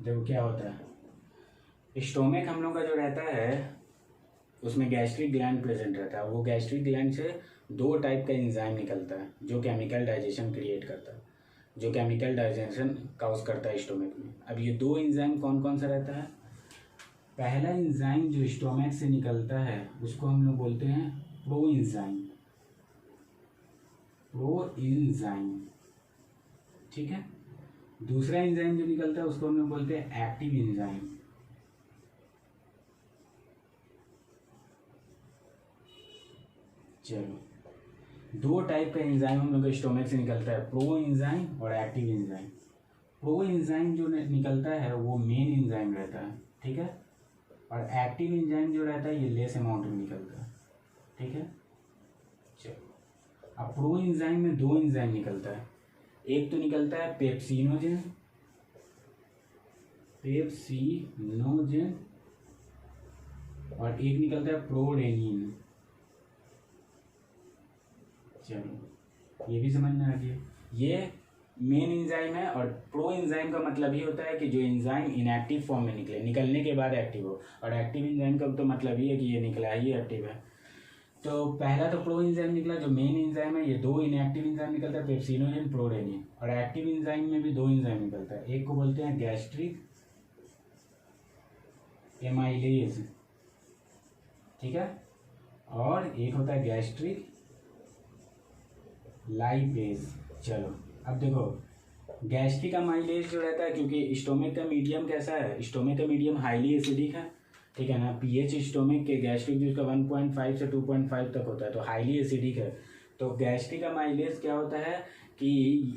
देखो क्या होता है, स्टोमक हम लोग का जो रहता है उसमें गैस्ट्रिक ग्लैंड प्रेजेंट रहता है। वो गैस्ट्रिक ग्लैंड से दो टाइप का एंजाइम निकलता है जो केमिकल डाइजेशन क्रिएट करता है, जो केमिकल डाइजेशन काउज करता है स्टोमक में। अब ये दो एंजाइम कौन कौन सा रहता है, पहला एंजाइम जो स्टोमक से निकलता है उसको हम लोग बोलते हैं प्रो एंजाइम, प्रो एंजाइम, ठीक है। दूसरा एंजाइम जो निकलता है उसको हम लोग बोलते हैं एक्टिव एंजाइम, चलो दो टाइप का एंजाइम हम लोग स्टोमक से निकलता है, प्रो एंजाइम और एक्टिव एंजाइम। प्रो एंजाइम जो निकलता है वो मेन एंजाइम रहता है, ठीक है, और एक्टिव एंजाइम जो रहता है ये लेस अमाउंट में निकलता है, ठीक है। चलो अब प्रो एंजाइम में दो एंजाइम निकलता है, एक तो निकलता है पेप्सिनोजेन, पेप्सिनोजेन, और एक निकलता है प्रोरेनिन। चलो ये भी समझ में आ गया, ये मेन एंजाइम है। और प्रो एंजाइम का मतलब ही होता है कि जो एंजाइम इनएक्टिव फॉर्म में निकले, निकलने के बाद एक्टिव हो, और एक्टिव एंजाइम का तो मतलब ही है कि ये निकला है, ये एक्टिव है। तो पहला तो प्रो एंजाइम निकला जो मेन एंजाइम है, ये दो इनएक्टिव एंजाइम निकलता है पेप्सिनोजेन, प्रोरेनिन। और एक्टिव एंजाइम में भी दो एंजाइम निकलता है, एक को बोलते हैं गैस्ट्रिक एमाइलेज, ठीक है, और एक होता है गैस्ट्रिक लाइपेज। चलो अब देखो गैस्ट्रिक अमाइलेज जो रहता है, क्योंकि स्टोमक का मीडियम कैसा है, स्टोमक का मीडियम हाईली एसिडिक है, ठीक है ना। पीएच स्टोमक के गैस्ट्रिक जूस का 1.5 से 2.5 तक होता है, तो हाईली एसिडिक है। तो गैस्ट्रिक अमाइलेज क्या होता है कि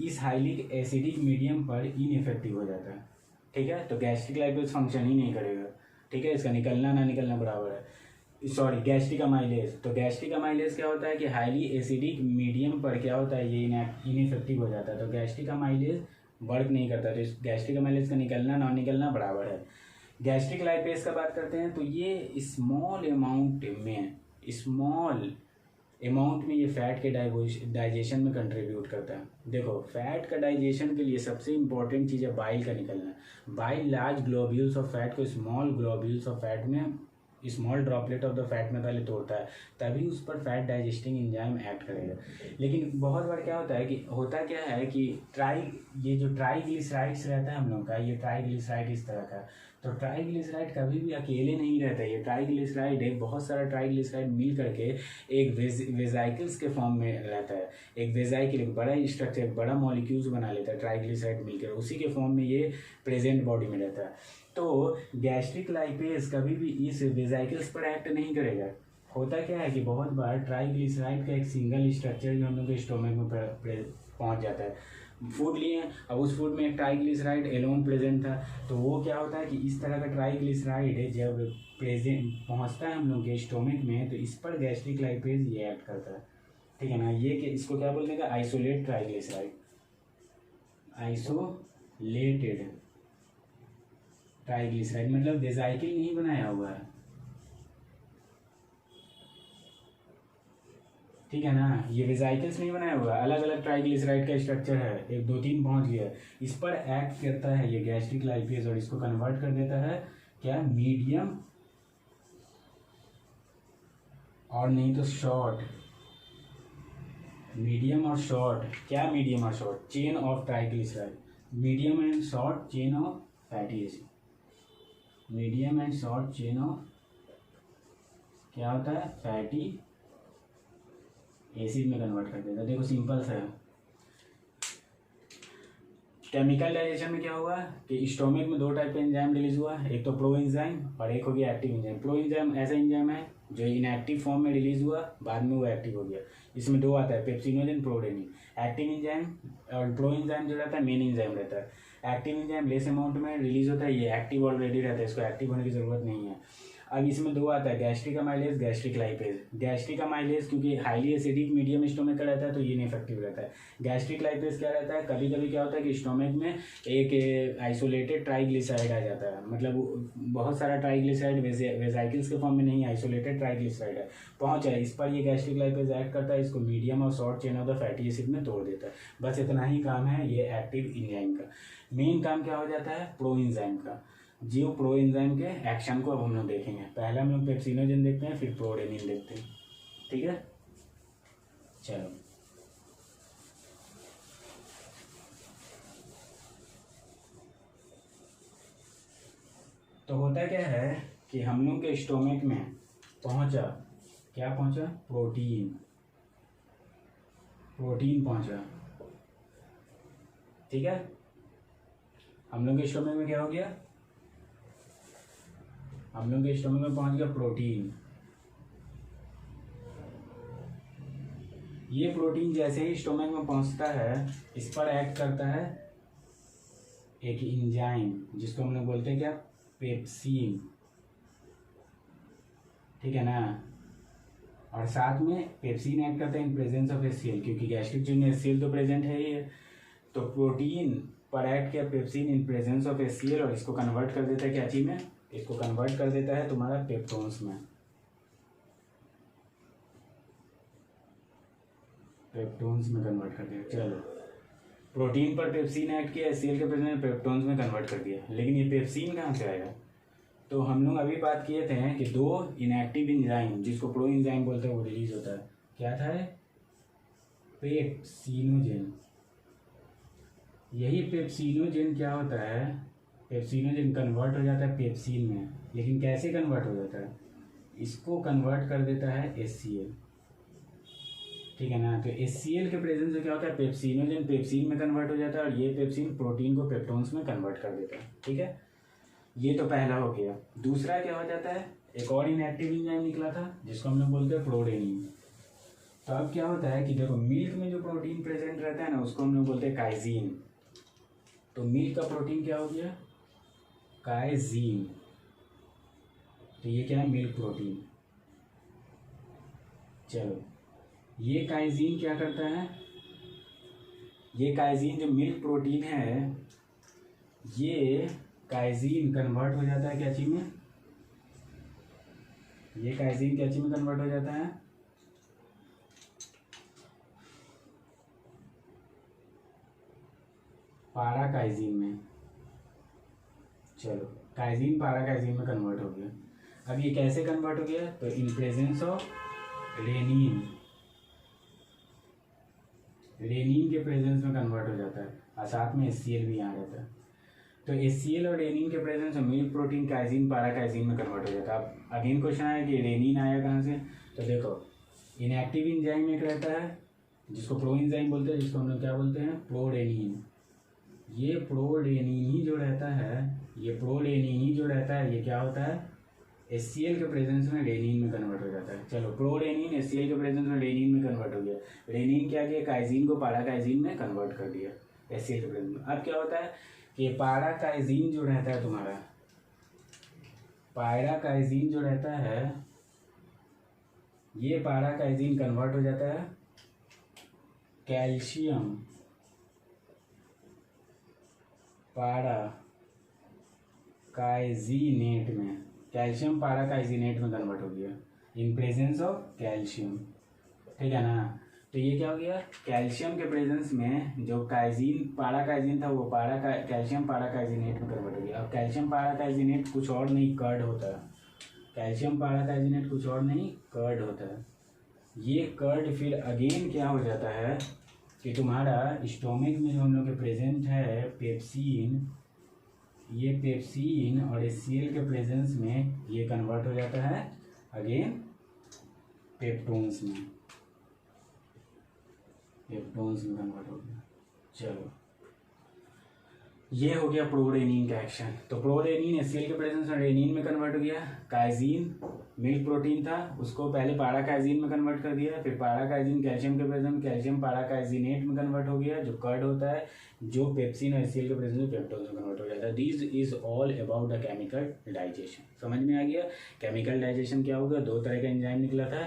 इस हाईली एसिडिक मीडियम पर इनइफेक्टिव हो जाता है, ठीक है। तो गैस्ट्रिक लाइपेज फंक्शन ही नहीं करेगा, ठीक है, इसका निकलना ना निकलना बराबर है। सॉरी गैस्ट्रिक अमाइलेज, तो गैस्ट्रिक अमाइलेज क्या होता है कि हाईली एसिडिक मीडियम पर क्या होता है, ये इनइफेक्टिव हो जाता है। तो गैस्ट्रिक अमाइलेज वर्क नहीं करता, तो गैस्ट्रिक अमाइलेज का निकलना ना निकलना बराबर है। गैस्ट्रिक लाइपेज का बात करते हैं, तो ये स्मॉल अमाउंट में, स्मॉल अमाउंट में ये फैट के डाइजेशन में कंट्रीब्यूट करता है। देखो फैट का डाइजेशन के लिए सबसे इंपॉर्टेंट चीज़ है बाइल का निकलना। Bile large globules of fat को स्मॉल ग्लोब्यूल्स ऑफ फैट में, small droplet of the fat में पहले तोड़ता है, तभी उस पर फैट डाइजेस्टिंग एंजाइम एक्ट करेगा। लेकिन बहुत बार क्या होता है कि होता क्या है कि ये जो ट्राइग्लिसराइड्स रहता है हम लोग का, ये ट्राइग्लिसराइड इस तरह का, तो ट्राइग्लिसराइड कभी भी अकेले नहीं रहता है। ये ट्राइग्लिसराइड एक बहुत सारा ट्राइग्लिसराइड मिल करके एक वेजाइकल्स के फॉर्म में रहता है। एक वेजाइकल एक बड़ा स्ट्रक्चर, बड़ा मॉलिक्यूल्स बना लेता है ट्राइग्लिसराइड मिलकर, उसी के फॉर्म में ये प्रेजेंट बॉडी में रहता है। तो गैस्ट्रिक लाइपेज कभी भी इस वेजाइकल्स पर एक्ट नहीं करेगा। होता क्या है कि बहुत बार ट्राइग्लिसराइड का एक सिंगल स्ट्रक्चर जो हम लोग के स्टोमक में पहुंच जाता है। फूड लिए, अब उस फूड में एक ट्राइग्लिसराइड एलोन प्रेजेंट था, तो वो क्या होता है कि इस तरह का ट्राइग्लिसराइड जब प्रेजेंट पहुंचता है हम लोग के स्टोमक में, तो इस पर गैस्ट्रिक लाइपेज ये एक्ट करता है। ठीक है ना, ये इसको क्या बोलते हैं, आइसोलेट ट्राइग्लिसराइड, आइसोलेटेड ट्राइग्लिसराइड, मतलब वेजाइकल नहीं बनाया हुआ है। ठीक है ना, ये वेजाइकल्स नहीं बनाया हुआ, अलग अलग ट्राइग्लिसराइड का स्ट्रक्चर है, एक 2-3 पहुंच गया, इस पर एक्ट करता है ये गैस्ट्रिक लाइपेज और इसको कन्वर्ट कर देता है क्या, मीडियम और नहीं तो शॉर्ट, मीडियम और शॉर्ट, क्या मीडियम और short, chain of triglyceride, medium and short chain of fatty acid, medium and short chain of क्या होता है, फैटी एसिड में कन्वर्ट कर देता है। देखो सिंपल सा है। केमिकल डाइजेशन में क्या हुआ कि स्टोमक में 2 टाइप का एंजाइम रिलीज हुआ, एक तो प्रो एंजाइम और एक हो गया एक्टिव एंजाइम। प्रो एंजाइम ऐसा एंजाइम है जो इनएक्टिव फॉर्म में रिलीज हुआ, बाद में वो एक्टिव हो गया। इसमें 2 आता है, पेप्सिनोजन, प्रोडेनिन। एक्टिव एंजाइम और प्रो एंजाइम जो रहता है मेन एंजाइम रहता है। एक्टिव एंजाइम लेस अमाउंट में रिलीज होता है, ये एक्टिव ऑलरेडी रहता है, इसको एक्टिव होने की जरूरत नहीं है। अब इसमें 2 आता है, gastric amylase, gastric lipase. Gastric amylase क्योंकि हाईली एसिडिक मीडियम स्टोमक का रहता है तो ये इनफेक्टिव रहता है। गैस्ट्रिक लाइपेज क्या रहता है, कभी कभी क्या होता है कि स्टोमक में एक आइसोलेटेड ट्राइग्लिसराइड आ जाता है, मतलब बहुत सारा ट्राइग्लिसराइड वेजाइकल्स के फॉर्म में नहीं, आइसोलेटेड ट्राइग्लिसराइड है, पहुंचा है, इस पर ये गैस्ट्रिक लाइपेज एक्ट करता है, इसको मीडियम और short chain of the fatty acid में तोड़ देता है। बस इतना ही काम है ये एक्टिव एंजाइम का। मेन काम क्या हो जाता है, प्रो एंजाइम का। जो प्रो एंजाइम के एक्शन को अब हम लोग देखेंगे। पहले हम लोग पेप्सिनोजन देखते हैं, फिर प्रोडेनिन देखते हैं। ठीक है, चलो तो होता क्या है कि हम लोग के स्टोमक में पहुंचा, क्या पहुंचा, प्रोटीन, प्रोटीन पहुंचा। ठीक है, हम लोग के स्टोमक में क्या हो गया, हम लोग के स्टोमक में पहुंच गया प्रोटीन। ये प्रोटीन जैसे ही स्टोमक में पहुंचता है, इस पर एक्ट करता है एक एंजाइम जिसको हम लोग बोलते हैं क्या, पेप्सिन। ठीक है ना, और साथ में पेप्सिन एक्ट करता है इन प्रेजेंस ऑफ HCl, क्योंकि गैस्ट्रिक जून में HCl तो प्रेजेंट है ही है। तो प्रोटीन पर एक्ट किया pepsin in presence of HCl और इसको कन्वर्ट कर देता है क्या चीज में, इसको कन्वर्ट कर देता है तुम्हारा पेप्टोन्स में, पेप्टोन्स में कन्वर्ट कर दिया। चलो, प्रोटीन पर पेप्सिन ऐड किया, HCl के प्रेजेंस में पेप्टोन्स में कन्वर्ट कर दिया। लेकिन ये पेप्सिन कहाँ से आएगा, तो हम लोग अभी बात किए थे कि 2 इनएक्टिव एंजाइम जिसको प्रो एंजाइम बोलते हैं वो रिलीज होता है। क्या था, पेप्सिनोजन। यही पेप्सिनोजन क्या होता है, पेप्सिनोजन कन्वर्ट हो जाता है पेप्सिन में। लेकिन कैसे कन्वर्ट हो जाता है, इसको कन्वर्ट कर देता है HCl। ठीक है ना, तो HCl के प्रेजेंस में क्या होता है, पेप्सिनोजन पेप्सिन में कन्वर्ट हो जाता है और ये पेप्सिन प्रोटीन को पेप्टोन्स में कन्वर्ट कर देता है। ठीक है, ये तो पहला हो गया। दूसरा क्या हो जाता है, एक और इनएक्टिव एंजाइम निकला था जिसको हम लोग बोलते हैं प्रोडेनिन। तो अब क्या होता है कि देखो, मिल्क में जो प्रोटीन प्रेजेंट रहता है ना, उसको हम लोग बोलते हैं काइजीन। तो मिल्क का प्रोटीन क्या हो गया, काइजीन। तो ये क्या है, मिल्क प्रोटीन। चलो, ये काइजीन क्या करता है, ये काइजीन जो मिल्क प्रोटीन है, ये काइजीन कन्वर्ट हो जाता है क्या चीज में, ये काइजीन क्या चीज में कन्वर्ट हो जाता है, पारा काइजिन में, चलो काइजिन पारा काइजिन में कन्वर्ट हो गया। अब ये कैसे कन्वर्ट हो गया, तो in presence of rennin, rennin के प्रेजेंस में कन्वर्ट हो जाता है, और साथ में HCl भी यहाँ रहता है। तो HCl और रेनिन के प्रेजेंस में मिल्क प्रोटीन काइजिन पारा काइजिन में कन्वर्ट हो जाता है। अब अगेन क्वेश्चन आया कि रेनिन आया कहाँ से, तो देखो इनएक्टिव इंजाइम एक रहता है जिसको प्रो इंजाइम बोलते हैं, जिसको हम लोग क्या बोलते हैं, प्रोरेनिन। ये प्रोरेनिन ही जो रहता है, ये प्रोरेनिन ही जो रहता है, ये क्या होता है, HCl के प्रेजेंस में रेनिन में कन्वर्ट हो जाता है। चलो प्रोरेनिन HCl के प्रेजेंस में रेनिन में कन्वर्ट हो गया। रेनिन क्या किया, काइजिन को पारा काइजिन में कन्वर्ट कर दिया HCl के प्रेजेंस में। अब क्या होता है कि पारा काइजिन जो रहता है तुम्हारा, पारा काइजिन जो रहता है, ये पारा काइजिन कन्वर्ट हो जाता है कैल्शियम पारा काइजिनेट में, कैल्शियम पारा काइजिनेट में कन्वर्ट हो गया इन प्रेजेंस ऑफ कैल्शियम, ठीक है ना। तो ये क्या हो गया, कैल्शियम के प्रेजेंस में जो काइजिन पारा काइजिन था वो कैल्शियम पारा काइजिनेट में कन्वर्ट हो गया। अब कैल्शियम पारा काइजिनेट कुछ और नहीं कर्ड होता है, कैल्शियम पारा काइजिनेट कुछ और नहीं कर्ड होता है। ये कर्ड फिर अगेन क्या हो जाता है कि तुम्हारा स्टोमिक में जो हम लोग के प्रेजेंट है पेप्सिन, ये पेप्सिन और HCl के प्रेजेंस में ये कन्वर्ट हो जाता है अगेन पेप्टोन्स में, पेप्टोन्स में कन्वर्ट हो गया। चलो ये हो गया प्रोरेनिन का एक्शन। तो प्रोरेनिन HCl के प्रेजेंस में रेनिन में कन्वर्ट हो गया। काइजिन मिल्क प्रोटीन था, उसको पहले पारा काइजिन में कन्वर्ट कर दिया, फिर पारा काइजिन कैल्शियम के प्रेजेंस में कैल्शियम पारा काइजिनेट में कन्वर्ट हो गया, जो कर्ड होता है, जो पेप्सिन और HCl के प्रेजेंस में पेप्टोन्स में कन्वर्ट हो जाता है। This is all about the chemical digestion. समझ में आ गया केमिकल डाइजेशन क्या होगा। दो तरह का एंजाइम निकला था,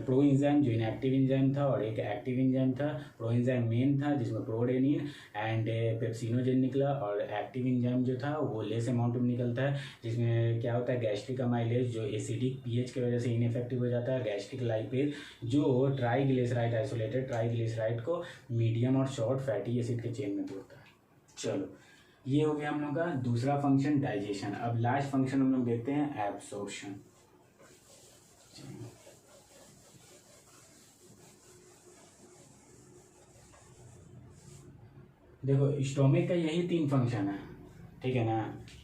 प्रो एंजाइम जो इनएक्टिव एंजाइम था और एक एक्टिव एंजाइम था। प्रो एंजाइम मेन था जिसमें प्रोरेनिन एंड पेप्सिनोजेन निकला, और एक्टिव एंजाइम जो था वो लेस अमाउंट में निकलता है, जिसमें क्या होता है गैस्ट्रिक अमाइलेज जो एसिडिक पीएच की वजह से इनइफेक्टिव हो जाता है, गैस्ट्रिक लाइपेज जो ट्राइग्लिसराइड आइसोलेटेड ट्राइग्लिसराइड को मीडियम और शॉर्ट फैटी एसिड के चेन में तोड़ता है। चलो ये हो गया हम लोग का दूसरा फंक्शन डाइजेशन। अब लास्ट फंक्शन हम लोग देखते हैं एब्सॉर्प्शन। देखो स्टोमिक का यही 3 फंक्शन है, ठीक है ना।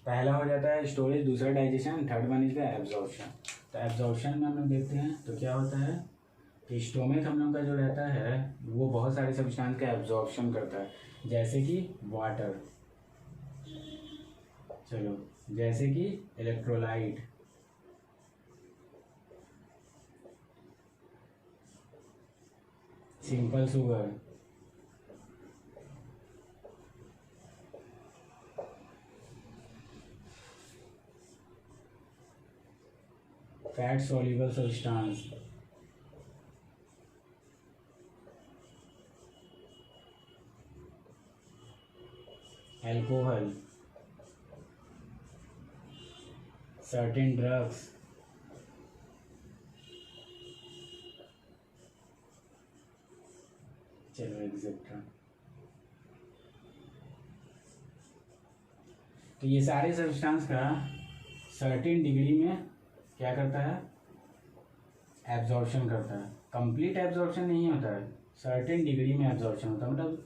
पहला हो जाता है स्टोरेज, दूसरा डाइजेशन, थर्ड वन इज का एब्जॉर्प्शन। तो एब्जॉर्प्शन में हम लोग देखते हैं तो क्या होता है कि स्टोमिक हम लोग का जो रहता है वो बहुत सारे सब्सटेंस का एब्जॉर्प्शन करता है, जैसे कि वाटर, चलो जैसे कि electrolyte, simple sugar, fat soluble substance, alcohol, certain drugs, चलो एक्सेट्रा। तो ये सारे सब्सटेंस का सर्टेन डिग्री में क्या करता है, एब्जॉर्प्शन करता है। कंप्लीट एब्जॉर्प्शन नहीं होता है, सर्टेन डिग्री में एब्जॉर्प्शन होता है। मतलब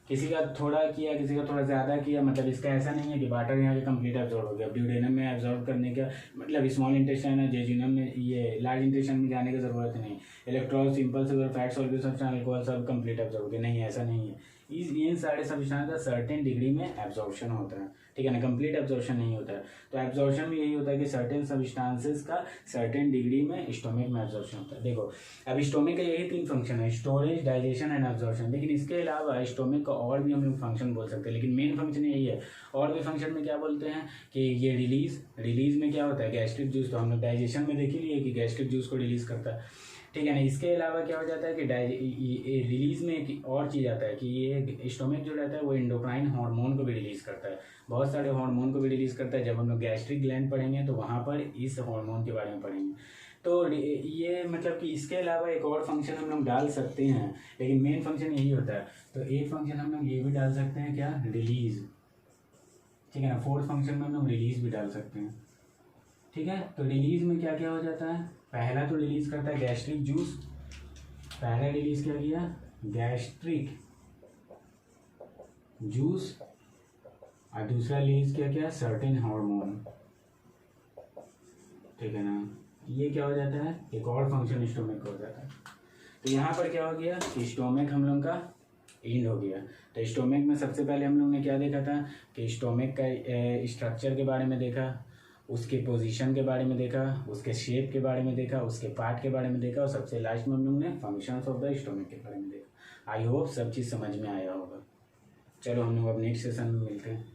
किसी का थोड़ा किया, किसी का थोड़ा ज़्यादा किया, मतलब इसका ऐसा नहीं है कि वाटर यहाँ पे कंप्लीट एब्जॉर्ब हो गया। ड्यूडेनम में एब्जॉर्ब करने का मतलब स्मॉल इंटेस्टाइन है, जेजुनम में, ये लार्ज इंटेस्टाइन में जाने की ज़रूरत नहीं। Electral, simple sugar, fat soluble substance, alcohol सब कंप्लीट एब्जॉर्ब हो गया, नहीं ऐसा नहीं है। इन सारे सब्सटेंस का सर्टेन डिग्री में एब्जॉर्प्शन होता है, ठीक है ना, कंप्लीट एब्जॉर्प्शन नहीं होता है। तो एब्जॉर्प्शन में यही होता है कि सर्टेन सब्सटेंसेस का सर्टेन डिग्री में स्टोमिक में एब्जॉर्प्शन होता है। देखो अब स्टोमिक का यही 3 फंक्शन है, स्टोरेज, डाइजेशन एंड एब्जॉर्प्शन। लेकिन इसके अलावा स्टोमिक का और भी हम लोग फंक्शन बोल सकते हैं, लेकिन मेन फंक्शन यही है। और भी फंक्शन में क्या बोलते हैं कि ये रिलीज में क्या होता है, गैस्ट्रिक जूस। तो हम लोग डाइजेशन में देख ही लिए कि गैस्ट्रिक जूस को रिलीज करता है, ठीक है ना। इसके अलावा क्या हो जाता है कि रिलीज में एक और चीज़ आता है कि ये स्टोमिक जो रहता है वो एंडोक्राइन हार्मोन को भी रिलीज करता है, बहुत सारे हार्मोन को भी रिलीज करता है। जब हम लोग गैस्ट्रिक ग्लैंड पढ़ेंगे तो वहाँ पर इस हार्मोन के बारे में पढ़ेंगे। तो ये मतलब कि इसके अलावा एक और फंक्शन हम लोग डाल सकते हैं, लेकिन मेन फंक्शन यही होता है। तो एक फंक्शन हम लोग ये भी डाल सकते हैं, क्या, रिलीज, ठीक है ना। फोर्थ फंक्शन में हम लोग रिलीज भी डाल सकते हैं, ठीक है। तो रिलीज में क्या क्या हो जाता है, पहला तो रिलीज करता है गैस्ट्रिक जूस, पहला रिलीज क्या किया, गैस्ट्रिक जूस, और दूसरा रिलीज क्या किया, सर्टेन हार्मोन, ठीक है ना। ये क्या हो जाता है, एक और फंक्शन स्टोमक का हो जाता है। तो यहाँ पर क्या हो गया, स्टोमक हम लोग का एंड हो गया। तो स्टोमक में सबसे पहले हम लोग ने क्या देखा था कि स्टोमक का स्ट्रक्चर के बारे में देखा, उसके पोजीशन के बारे में देखा, उसके शेप के बारे में देखा, उसके पार्ट के बारे में देखा, और सबसे लास्ट में हम लोग ने फंक्शंस ऑफ द स्टोमक के बारे में देखा। आई होप सब चीज़ समझ में आया होगा। चलो हम लोग अब नेक्स्ट सेशन में मिलते हैं।